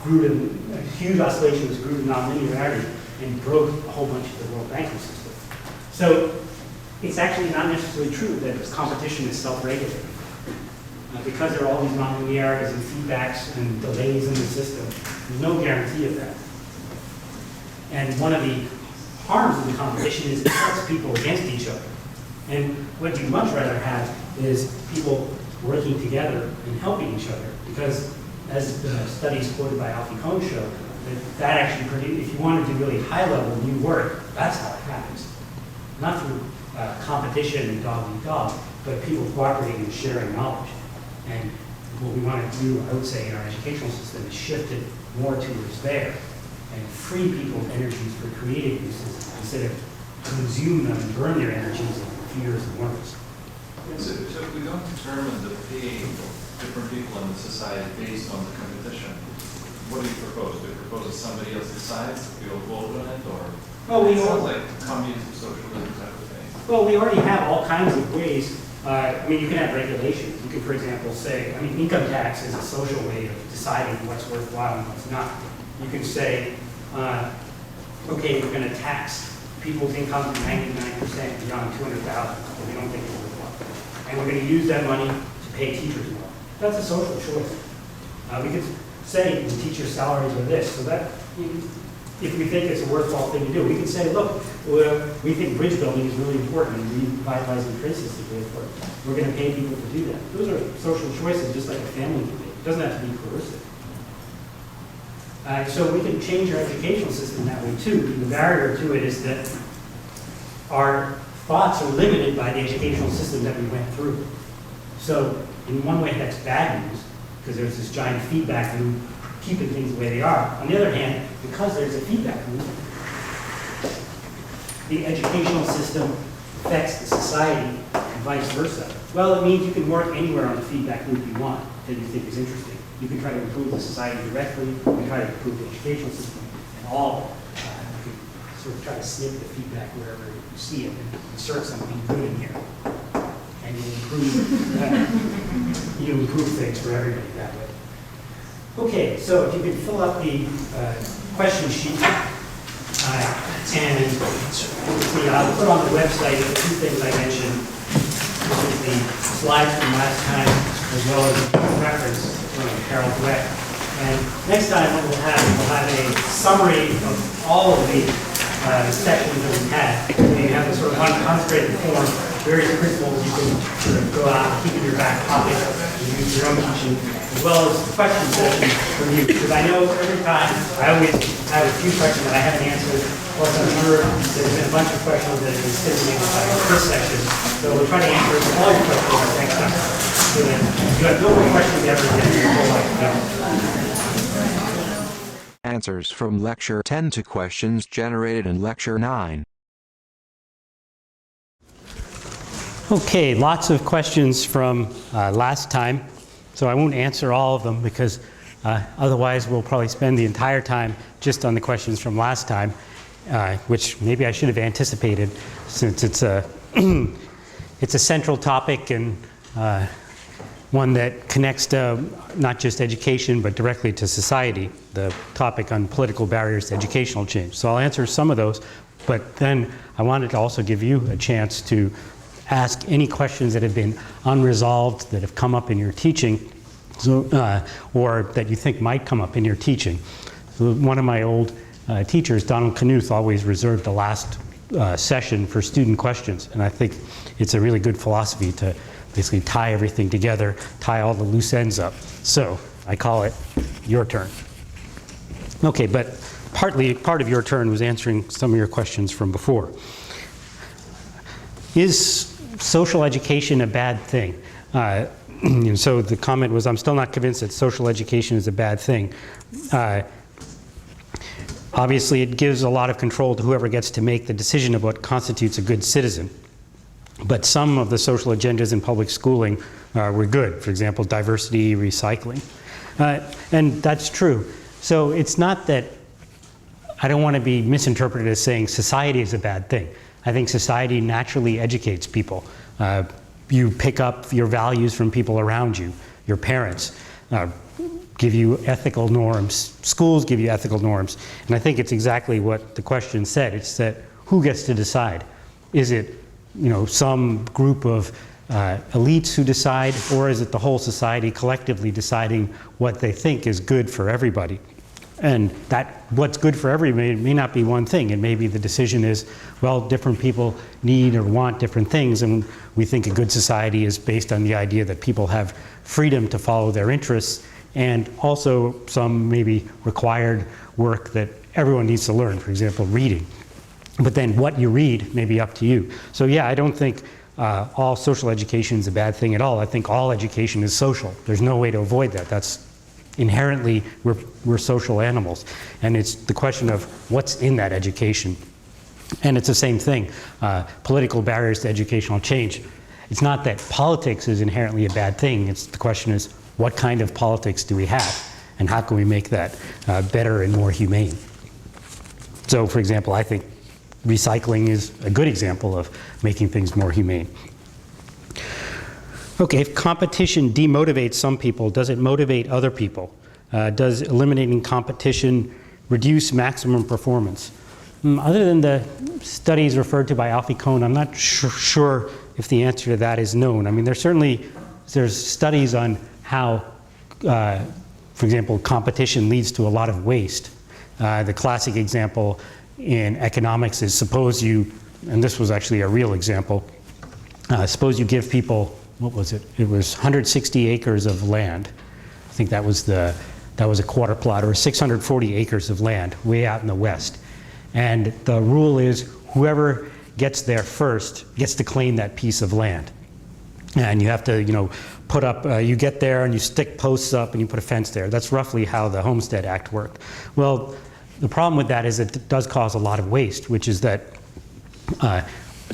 grew to huge oscillations grew to nonlinearity and broke a whole bunch of the world banking system. So it's actually not necessarily true that this competition is self-regulating. Because there are all these nonlinearities and feedbacks and delays in the system, there's no guarantee of that. And one of the harms of the competition is it sets people against each other. And what you'd much rather have is people working together and helping each other, because as the studies quoted by Alfie Kohn show, that actually produces, if you want to do really high-level new work, that's how it happens. Not through competition and dog-eat-dog, but people cooperating and sharing knowledge. And what we want to do, I would say, in our educational system is shift it more towards there and free people's energies for creative uses instead of consume them and burn their energies in fears and worries. So if we don't determine the pay of different people in the society based on the competition, what do you propose? Do you propose that somebody else decides, we all vote on it, or well, it sounds like communism, socialism type of thing? Well, we already have all kinds of ways. I mean, you can have regulations. You can, for example, say, I mean, income tax is a social way of deciding what's worthwhile and what's not. You can say, okay, we're going to tax people's income to 99% beyond 200,000, but we don't think it's worthwhile. And we're going to use that money to pay teachers more. That's a social choice. We could say the teachers' salaries are this, so that if we think it's a worthwhile thing to do, we could say, look, we think bridge building is really important and revitalizing traces is really important. We're going to pay people to do that. Those are social choices, just like a family can be. It doesn't have to be coercive. So we can change our educational system that way too. The barrier to it is that our thoughts are limited by the educational system that we went through. So in one way that's bad news, because there's this giant feedback loop keeping things the way they are. On the other hand, because there's a feedback loop, the educational system affects the society and vice versa. Well, it means you can work anywhere on the feedback loop you want that you think is interesting. You can try to improve the society directly, you can try to improve the educational system, and all. You can sort of try to snip the feedback wherever you see it and insert something good in here. And you improve things for everybody that way. Okay, so if you could fill up the question sheet, and I'll put on the website the two things I mentioned, which is the slides from last time, as well as a reference from Carol Dweck. And next time what we'll have a summary of all of the sessions that we've had. You have a sort of concentrated form, various principles you can sort of go out and keep in your back pocket and use your own teaching, as well as question sessions from you. Because I know every time I always have a few questions that I haven't answered, plus I'm sure there's been a bunch of questions that have been sitting in this section. So we'll try to answer all your questions next time. So that you have no more questions ever in your whole life. Answers from Lecture 10 to questions generated in Lecture 9. Okay, lots of questions from last time, so I won't answer all of them because otherwise we'll probably spend the entire time just on the questions from last time, which maybe I should have anticipated since it's a it's a central topic and one that connects to not just education but directly to society, the topic on political barriers to educational change. So I'll answer some of those, but then I wanted to also give you a chance to ask any questions that have been unresolved, that have come up in your teaching, or that you think might come up in your teaching. So one of my old teachers, Donald Knuth, always reserved the last session for student questions, and I think it's a really good philosophy to basically tie everything together, tie all the loose ends up. So I call it your turn. Okay, but part of your turn was answering some of your questions from before. Is social education a bad thing? And so the comment was, I'm still not convinced that social education is a bad thing. Obviously, it gives a lot of control to whoever gets to make the decision of what constitutes a good citizen. But some of the social agendas in public schooling were good. For example, diversity, recycling. And that's true. So it's not that, I don't want to be misinterpreted as saying society is a bad thing. I think society naturally educates people. You pick up your values from people around you. Your parents give you ethical norms. Schools give you ethical norms. And I think it's exactly what the question said. It's that who gets to decide? Is it, some group of elites who decide, or is it the whole society collectively deciding what they think is good for everybody? And that what's good for everybody may not be one thing. And maybe the decision is, well, different people need or want different things. And we think a good society is based on the idea that people have freedom to follow their interests, and also some maybe required work that everyone needs to learn, for example, reading. But then what you read may be up to you. So yeah, I don't think all social education is a bad thing at all. I think all education is social. There's no way to avoid that. That's inherently, we're social animals. And it's the question of what's in that education. And it's the same thing, political barriers to educational change. It's not that politics is inherently a bad thing. It's the question is, what kind of politics do we have? And how can we make that better and more humane? So for example, I think recycling is a good example of making things more humane. Okay, if competition demotivates some people, does it motivate other people? Does eliminating competition reduce maximum performance? Other than the studies referred to by Alfie Kohn, I'm not sure if the answer to that is known. I mean, there's studies on how, for example, competition leads to a lot of waste. The classic example in economics is, suppose you, and this was actually a real example, suppose you give people, what was it? It was 160 acres of land. I think that was a quarter plot, or 640 acres of land way out in the west. And the rule is whoever gets there first gets to claim that piece of land. And you have to, put up, you get there and you stick posts up and you put a fence there. That's roughly how the Homestead Act worked. Well, the problem with that is it does cause a lot of waste, which is that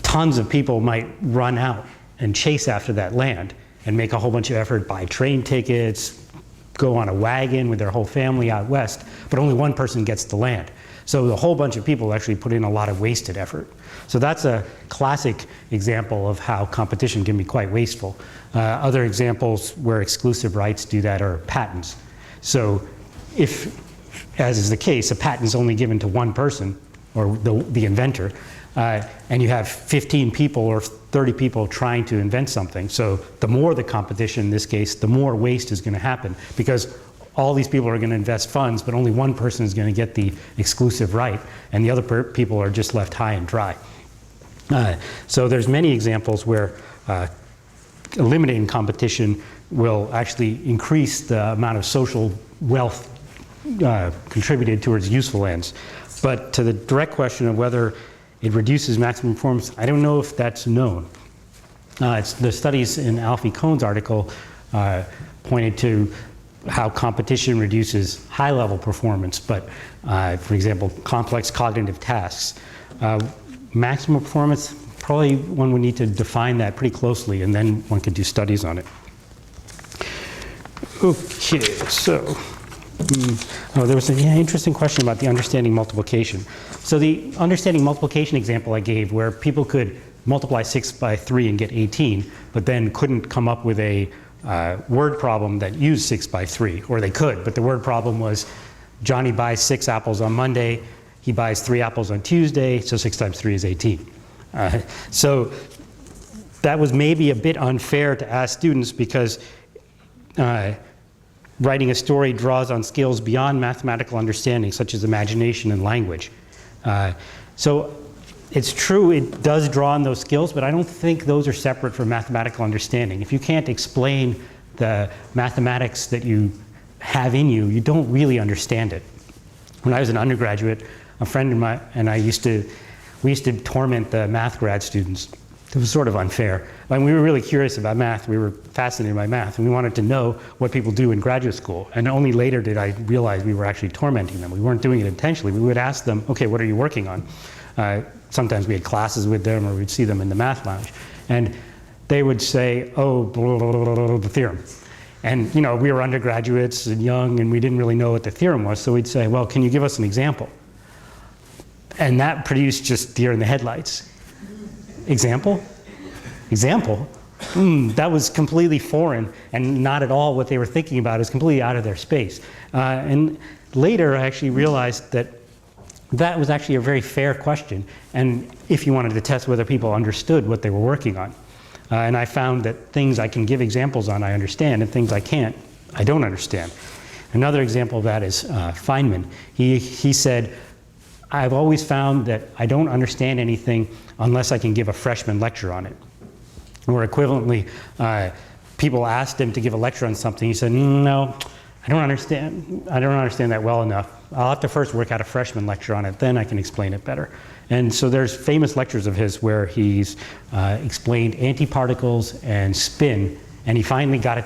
tons of people might run out and chase after that land and make a whole bunch of effort, buy train tickets, go on a wagon with their whole family out west, but only one person gets the land. So the whole bunch of people actually put in a lot of wasted effort. So that's a classic example of how competition can be quite wasteful. Other examples where exclusive rights do that are patents. So if, as is the case, a patent is only given to one person, or the inventor, and you have 15 people or 30 people trying to invent something. So the more the competition in this case, the more waste is going to happen, because all these people are going to invest funds, but only one person is going to get the exclusive right, and the other people are just left high and dry. So there's many examples where eliminating competition will actually increase the amount of social wealth contributed towards useful ends. But to the direct question of whether it reduces maximum performance, I don't know if that's known. The studies in Alfie Kohn's article pointed to how competition reduces high-level performance, but for example, complex cognitive tasks. Maximum performance, probably one would need to define that pretty closely, and then one could do studies on it. Okay, so, there was an interesting question about the understanding multiplication. So the understanding multiplication example I gave, where people could multiply 6 by 3 and get 18, but then couldn't come up with a word problem that used 6 by 3, or they could, but the word problem was Johnny buys 6 apples on Monday, he buys 3 apples on Tuesday, so 6 times 3 is 18. So that was maybe a bit unfair to ask students, because writing a story draws on skills beyond mathematical understanding, such as imagination and language. So it's true, it does draw on those skills, but I don't think those are separate from mathematical understanding. If you can't explain the mathematics that you have in you, you don't really understand it. When I was an undergraduate, a friend of mine and I we used to torment the math grad students. It was sort of unfair. When we were really curious about math, we were fascinated by math, and we wanted to know what people do in graduate school. And only later did I realize we were actually tormenting them. We weren't doing it intentionally. We would ask them, okay, what are you working on? Sometimes we had classes with them, or we'd see them in the math lounge. And they would say, oh, blah, blah, blah, blah, the theorem. And you know, we were undergraduates and young, and we didn't really know what the theorem was, so we'd say, well, can you give us an example? And that produced just deer in the headlights. Example? Example? That was completely foreign and not at all what they were thinking about. It was completely out of their space. And later I actually realized that that was actually a very fair question, and if you wanted to test whether people understood what they were working on. And I found that things I can give examples on I understand, and things I can't, I don't understand. Another example of that is Feynman. He said, I've always found that I don't understand anything unless I can give a freshman lecture on it. Or equivalently, people asked him to give a lecture on something. He said, no, I don't understand that well enough. I'll have to first work out a freshman lecture on it, then I can explain it better. And so there's famous lectures of his where he's explained antiparticles and spin, and he finally got it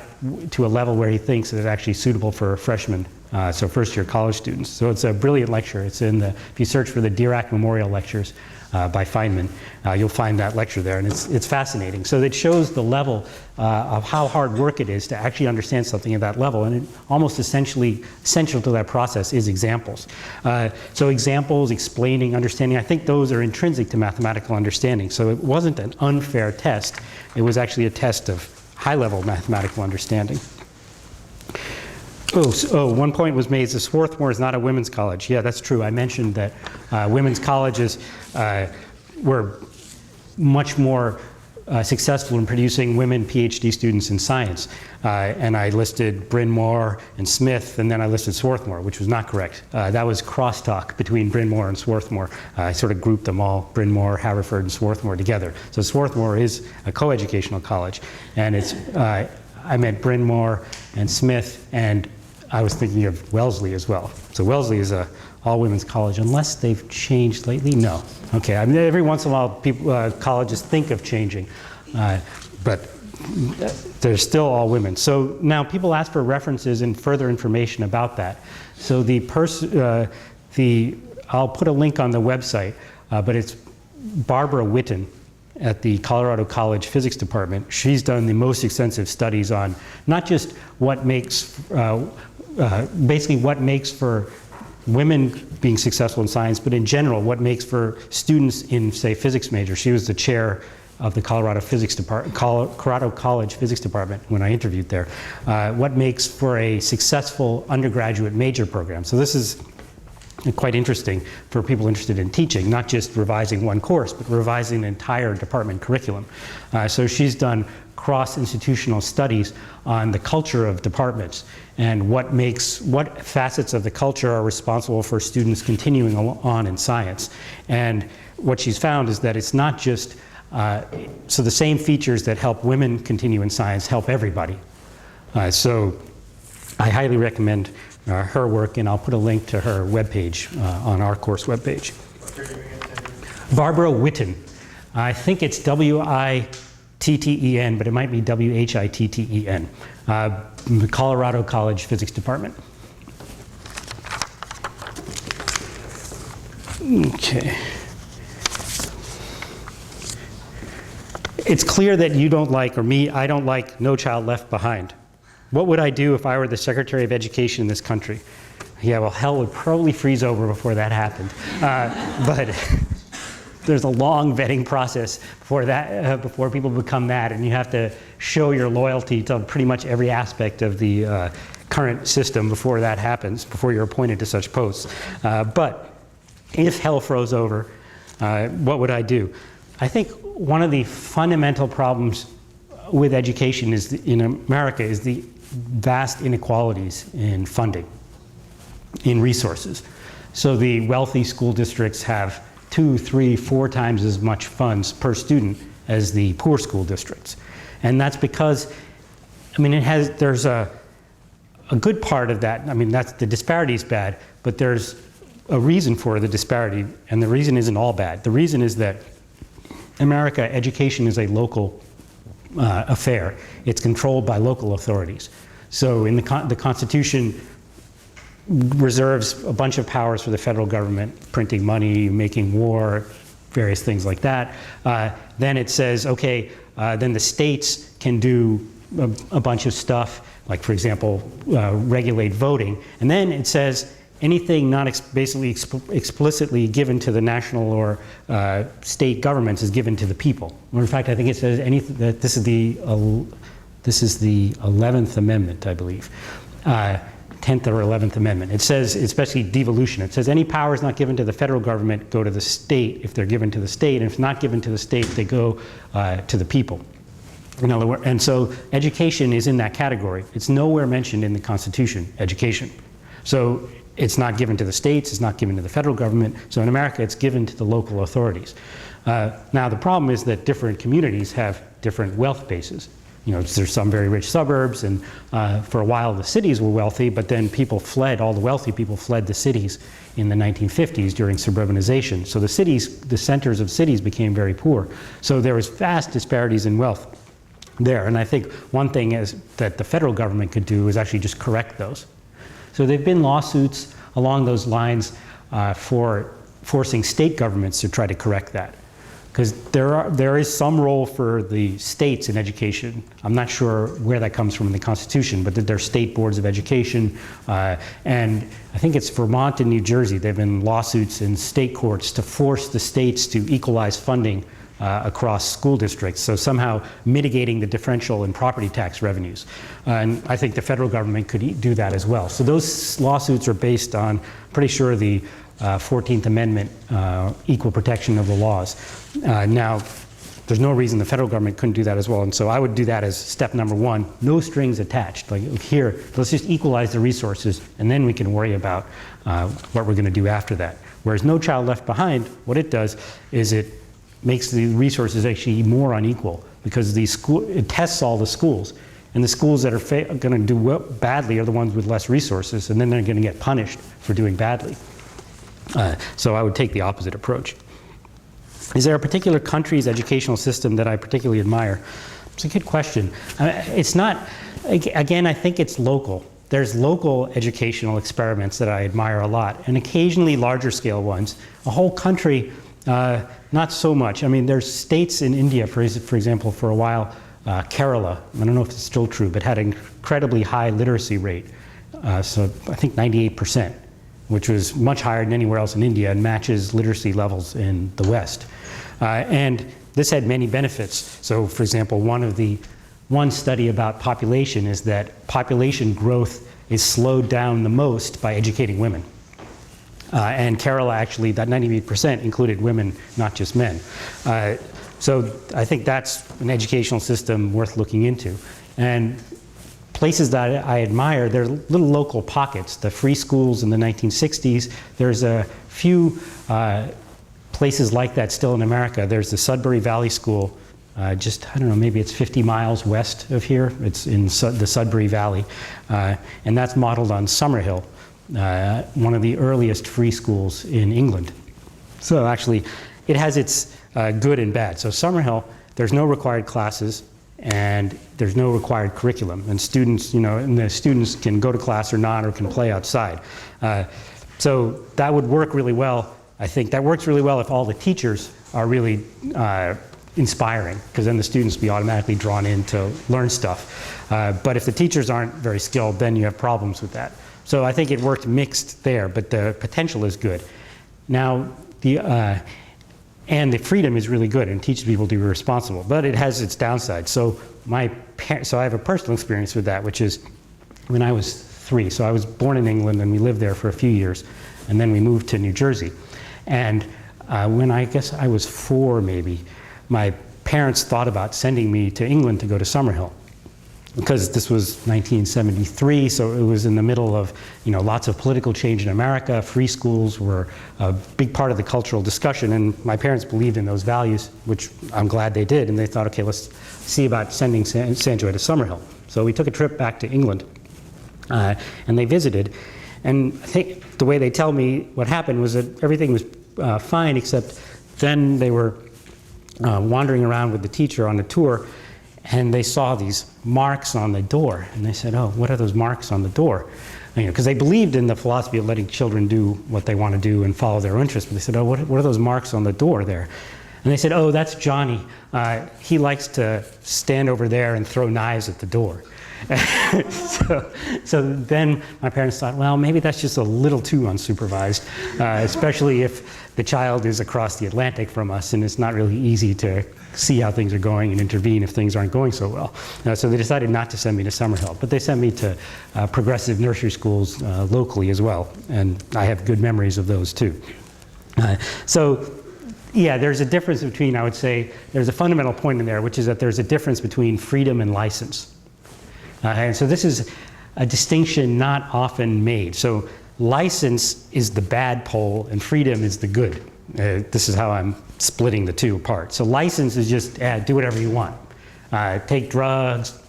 to a level where he thinks it's actually suitable for freshmen, so first-year college students. So it's a brilliant lecture. It's in the, if you search for the Dirac Memorial Lectures by Feynman, you'll find that lecture there, and it's fascinating. So it shows the level of how hard work it is to actually understand something at that level, and it almost essential to that process is examples. So examples, explaining, understanding, I think those are intrinsic to mathematical understanding. So it wasn't an unfair test. It was actually a test of high-level mathematical understanding. One point was made, that Swarthmore is not a women's college. Yeah, that's true. I mentioned that women's colleges were much more successful in producing women PhD students in science. And I listed Bryn Mawr and Smith, and then I listed Swarthmore, which was not correct. That was crosstalk between Bryn Mawr and Swarthmore. I sort of grouped them all, Bryn Mawr, Haverford, and Swarthmore together. So Swarthmore is a coeducational college. And it's, I meant Bryn Mawr and Smith, and I was thinking of Wellesley as well. So Wellesley is a all-women's college, unless they've changed lately. No. Okay. I mean, every once in a while, people, colleges think of changing, but they're still all women. So now people ask for references and further information about that. So I'll put a link on the website, but it's Barbara Witten at the Colorado College Physics Department. She's done the most extensive studies on not just what makes basically what makes for women being successful in science, but in general, what makes for students in, say, physics major. She was the chair of the Colorado College Physics Department when I interviewed there. What makes for a successful undergraduate major program. So this is quite interesting for people interested in teaching, not just revising one course, but revising an entire department curriculum. So she's done cross-institutional studies on the culture of departments and what facets of the culture are responsible for students continuing on in science. And what she's found is that it's not just, so the same features that help women continue in science help everybody. So I highly recommend her work, and I'll put a link to her webpage on our course webpage. Barbara Witten. I think it's W-I-T-T-E-N, but it might be W-H-I-T-T-E-N. The Colorado College Physics Department. Okay. It's clear that you don't like, or me, I don't like No Child Left Behind. What would I do if I were the Secretary of Education in this country? Yeah, well, hell would probably freeze over before that happened. But there's a long vetting process before that, before people become that, and you have to show your loyalty to pretty much every aspect of the current system before that happens, before you're appointed to such posts. But if hell froze over, what would I do? I think one of the fundamental problems with education is in America is the vast inequalities in funding, in resources. So the wealthy school districts have 2, 3, 4 times as much funds per student as the poor school districts. And that's because, I mean, there's a good part of that, I mean, the disparity is bad, but there's a reason for the disparity, and the reason isn't all bad. The reason is that America, education is a local affair. It's controlled by local authorities. So in the Constitution reserves a bunch of powers for the federal government, printing money, making war, various things like that. Then it says, okay, then the states can do a bunch of stuff, like for example, regulate voting. And then it says anything not explicitly given to the national or state governments is given to the people. Or in fact, I think it says that this is the 11th Amendment, I believe. 10th or 11th Amendment. It says, especially devolution, it says any powers not given to the federal government go to the state if they're given to the state, and if not given to the state, they go to the people. In other words, and so education is in that category. It's nowhere mentioned in the Constitution, education. So it's not given to the states, it's not given to the federal government. So in America, it's given to the local authorities. Now the problem is that different communities have different wealth bases. You know, there's some very rich suburbs, and for a while the cities were wealthy, but then people fled, all the wealthy people fled the cities in the 1950s during suburbanization. So the cities, the centers of cities became very poor. So there was vast disparities in wealth there. And I think one thing is that the federal government could do is actually just correct those. So there have been lawsuits along those lines for forcing state governments to try to correct that. Because there is some role for the states in education. I'm not sure where that comes from in the Constitution, but there are state boards of education. And I think it's Vermont and New Jersey. There have been lawsuits in state courts to force the states to equalize funding across school districts, so somehow mitigating the differential in property tax revenues. And I think the federal government could do that as well. So those lawsuits are based on, pretty sure, the 14th Amendment, equal protection of the laws. Now, there's no reason the federal government couldn't do that as well, and so I would do that as step number one, no strings attached. Like here, let's just equalize the resources, and then we can worry about what we're going to do after that. Whereas No Child Left Behind, what it does is it makes the resources actually more unequal, because it tests all the schools. And the schools that are going to do badly are the ones with less resources, and then they're going to get punished for doing badly. So I would take the opposite approach. Is there a particular country's educational system that I particularly admire? It's a good question. It's not, again, I think it's local. There's local educational experiments that I admire a lot, and occasionally larger scale ones. A whole country, not so much. I mean, there's states in India, for example, for a while, Kerala, I don't know if it's still true, but had an incredibly high literacy rate. So I think 98%. Which was much higher than anywhere else in India and matches literacy levels in the West. And this had many benefits. So for example, one study about population is that population growth is slowed down the most by educating women. And Kerala actually, that 98% included women, not just men. So I think that's an educational system worth looking into. And places that I admire, they're little local pockets. The free schools in the 1960s, there's a few places like that still in America. There's the Sudbury Valley School, just, I don't know, maybe it's 50 miles west of here. It's in the Sudbury Valley. And that's modeled on Summerhill, one of the earliest free schools in England. So actually, it has its good and bad. So Summerhill, there's no required classes, and there's no required curriculum, and students, and the students can go to class or not, or can play outside. So that would work really well. I think that works really well if all the teachers are really inspiring, because then the students will be automatically drawn in to learn stuff. But if the teachers aren't very skilled, then you have problems with that. So I think it worked mixed there, but the potential is good. Now, and the freedom is really good and teaches people to be responsible, but it has its downsides. So so I have a personal experience with that, which is when I was 3. So I was born in England and we lived there for a few years, and then we moved to New Jersey. And when I guess I was 4 maybe, my parents thought about sending me to England to go to Summerhill, because this was 1973, so it was in the middle of lots of political change in America. Free schools were a big part of the cultural discussion, and my parents believed in those values, which I'm glad they did, and they thought, okay, let's see about sending Sanjoy to Summerhill. So we took a trip back to England, and they visited, and I think the way they tell me what happened was that everything was fine, except then they were wandering around with the teacher on a tour, and they saw these marks on the door, and they said, oh, what are those marks on the door? Because they believed in the philosophy of letting children do what they want to do and follow their interests, but they said, oh, what are those marks on the door there? And they said, oh, that's Johnny. He likes to stand over there and throw knives at the door. so then my parents thought, well, maybe that's just a little too unsupervised, especially if the child is across the Atlantic from us and it's not really easy to see how things are going and intervene if things aren't going so well. So they decided not to send me to Summerhill, but they sent me to progressive nursery schools locally as well, and I have good memories of those too. Yeah, there's a difference between, I would say, there's a fundamental point in there, which is that there's a difference between freedom and license. And so this is a distinction not often made. So license is the bad pole and freedom is the good. This is how I'm splitting the two apart. So license is just do whatever you want. Take drugs,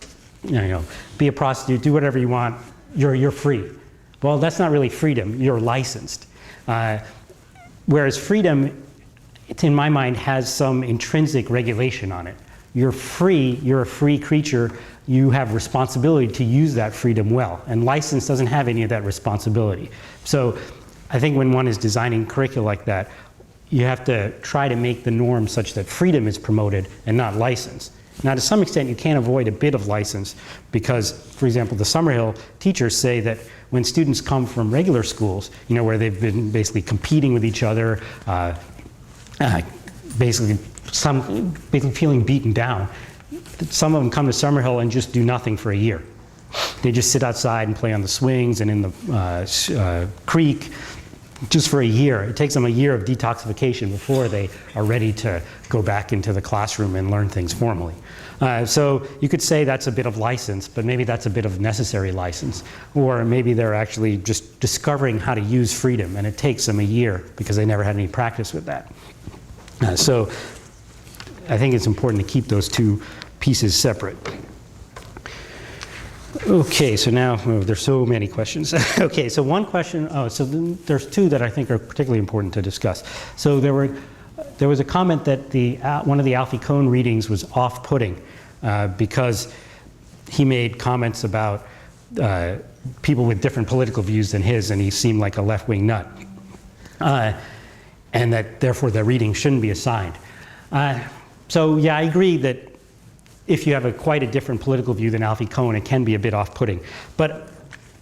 be a prostitute, do whatever you want, you're free. Well, that's not really freedom, you're licensed. Whereas freedom, in my mind, has some intrinsic regulation on it. You're free, you're a free creature, you have responsibility to use that freedom well. And license doesn't have any of that responsibility. So I think when one is designing curricula like that, you have to try to make the norm such that freedom is promoted and not license. Now, to some extent, you can't avoid a bit of license because, for example, the Summerhill teachers say that when students come from regular schools, where they've been basically competing with each other, basically feeling beaten down, some of them come to Summerhill and just do nothing for a year. They just sit outside and play on the swings and in the creek just for a year. It takes them a year of detoxification before they are ready to go back into the classroom and learn things formally. So you could say that's a bit of license, but maybe that's a bit of necessary license. Or maybe they're actually just discovering how to use freedom, and it takes them a year because they never had any practice with that. So I think it's important to keep those two pieces separate. Okay, so now, there's so many questions. Okay, so one question, there's two that I think are particularly important to discuss. So there was a comment that one of the Alfie Kohn readings was off-putting because he made comments about people with different political views than his, and he seemed like a left-wing nut. And that therefore the reading shouldn't be assigned. So yeah, I agree that if you have quite a different political view than Alfie Kohn, it can be a bit off-putting. But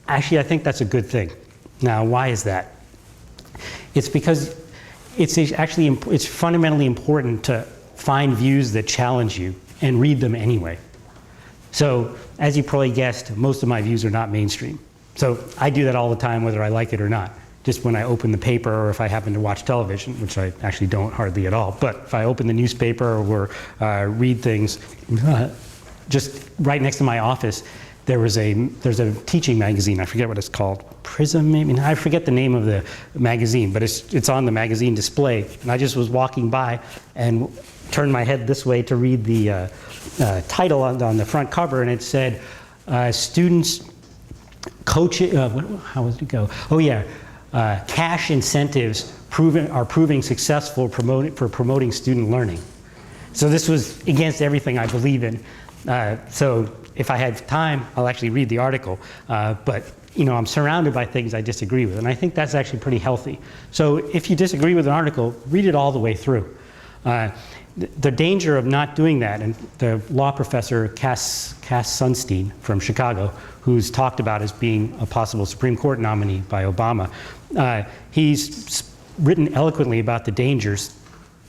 actually, I think that's a good thing. Now, why is that? It's because it's fundamentally important to find views that challenge you and read them anyway. So, as you probably guessed, most of my views are not mainstream. So I do that all the time, whether I like it or not. Just when I open the paper or if I happen to watch television, which I actually don't hardly at all. But if I open the newspaper or read things, just right next to my office, there's a teaching magazine. I forget what it's called. Prism, maybe? I forget the name of the magazine, but it's on the magazine display. And I just was walking by and turned my head this way to read the title on the front cover, and it said, students coaching, how would it go? Oh yeah. Cash incentives are proving successful for promoting student learning. So this was against everything I believe in. So if I had time, I'll actually read the article. But I'm surrounded by things I disagree with, and I think that's actually pretty healthy. So if you disagree with an article, read it all the way through. The danger of not doing that, and the law professor Cass Sunstein from Chicago, who's talked about as being a possible Supreme Court nominee by Obama, he's written eloquently about the dangers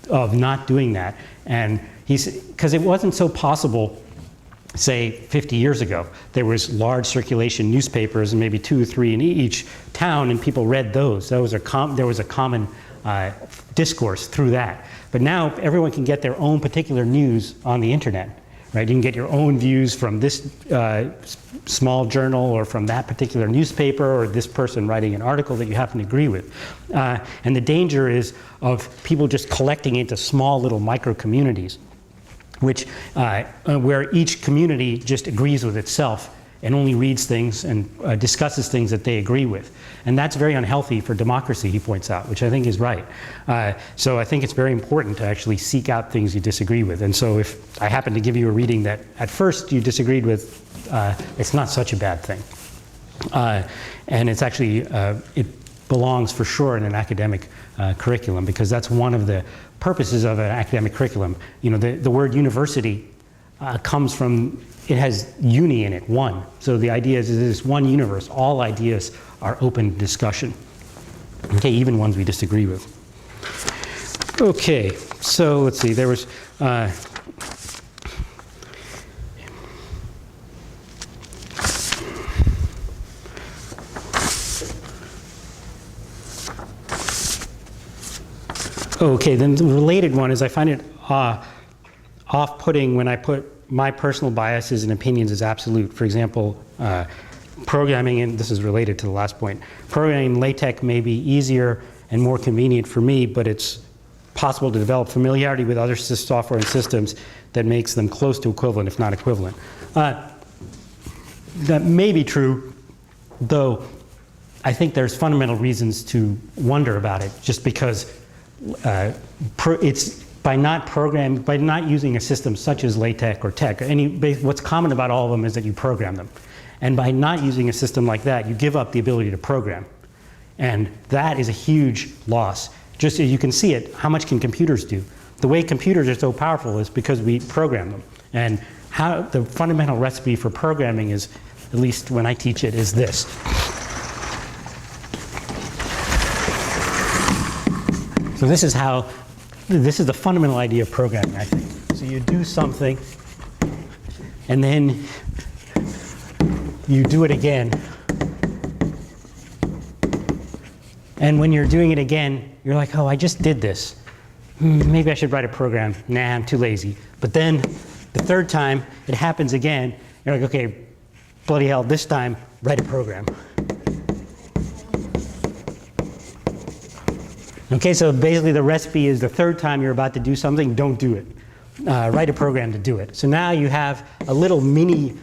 of not doing that. And because it wasn't so possible, say 50 years ago. There was large circulation newspapers, and maybe 2 or 3 in each town, and people read those. There was a common discourse through that. But now everyone can get their own particular news on the internet, right? You can get your own views from this small journal or from that particular newspaper or this person writing an article that you happen to agree with. And the danger is of people just collecting into small little micro communities, which where each community just agrees with itself and only reads things and discusses things that they agree with. And that's very unhealthy for democracy, he points out, which I think is right. So I think it's very important to actually seek out things you disagree with. And so if I happen to give you a reading that at first you disagreed with, it's not such a bad thing. And it's actually, it belongs for sure in an academic curriculum, because that's one of the purposes of an academic curriculum. You know, the word university comes from, it has uni in it, one. So the idea is this one universe. All ideas are open to discussion. Okay, even ones we disagree with. Okay, so let's see, there was, okay, then the related one is I find it off-putting when I put my personal biases and opinions as absolute. For example, programming, and this is related to the last point, programming in LaTeX may be easier and more convenient for me, but it's possible to develop familiarity with other software and systems that makes them close to equivalent, if not equivalent. That may be true, though I think there's fundamental reasons to wonder about it, just because it's by not using a system such as LaTeX or TeX, what's common about all of them is that you program them. And by not using a system like that, you give up the ability to program. And that is a huge loss. Just as you can see it, how much can computers do? The way computers are so powerful is because we program them. And how the fundamental recipe for programming is, at least when I teach it, is this. So this is the fundamental idea of programming, I think. So you do something, and then you do it again. And when you're doing it again, you're like, oh, I just did this. Maybe I should write a program. Nah, I'm too lazy. But then the third time it happens again, you're like, okay, bloody hell, this time, write a program. Okay, so basically the recipe is the third time you're about to do something, don't do it. Write a program to do it. So now you have a little mini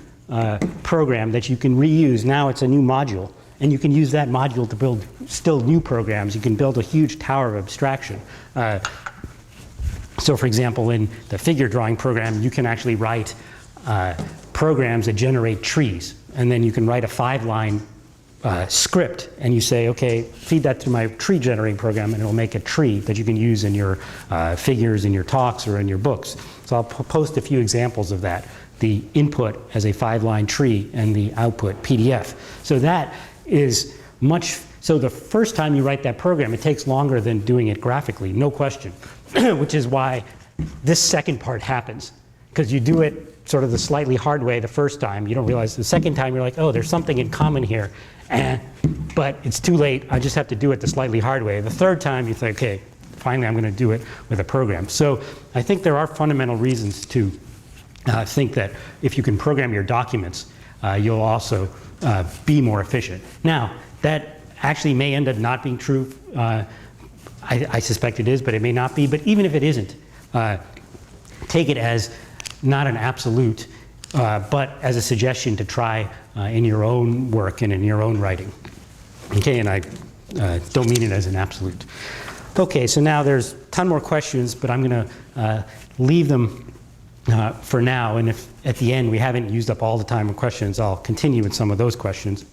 program that you can reuse. Now it's a new module. And you can use that module to build still new programs. You can build a huge tower of abstraction. So for example, in the figure drawing program, you can actually write programs that generate trees. And then you can write a 5-line script, and you say, okay, feed that to my tree generating program, and it'll make a tree that you can use in your figures, in your talks, or in your books. So I'll post a few examples of that. The input as a 5-line tree and the output PDF. So that is so the first time you write that program, it takes longer than doing it graphically, no question, which is why this second part happens. Because you do it sort of the slightly hard way the first time. You don't realize the second time you're like, oh, there's something in common here. But it's too late. I just have to do it the slightly hard way. The third time you think, okay, finally I'm going to do it with a program. So I think there are fundamental reasons to think that if you can program your documents, you'll also be more efficient. Now, that actually may end up not being true. I suspect it is, but it may not be. But even if it isn't, take it as not an absolute, but as a suggestion to try in your own work and in your own writing. Okay, and I don't mean it as an absolute. Okay, so now there's a ton more questions, but I'm going to leave them for now. And if at the end we haven't used up all the time for questions, I'll continue with some of those questions.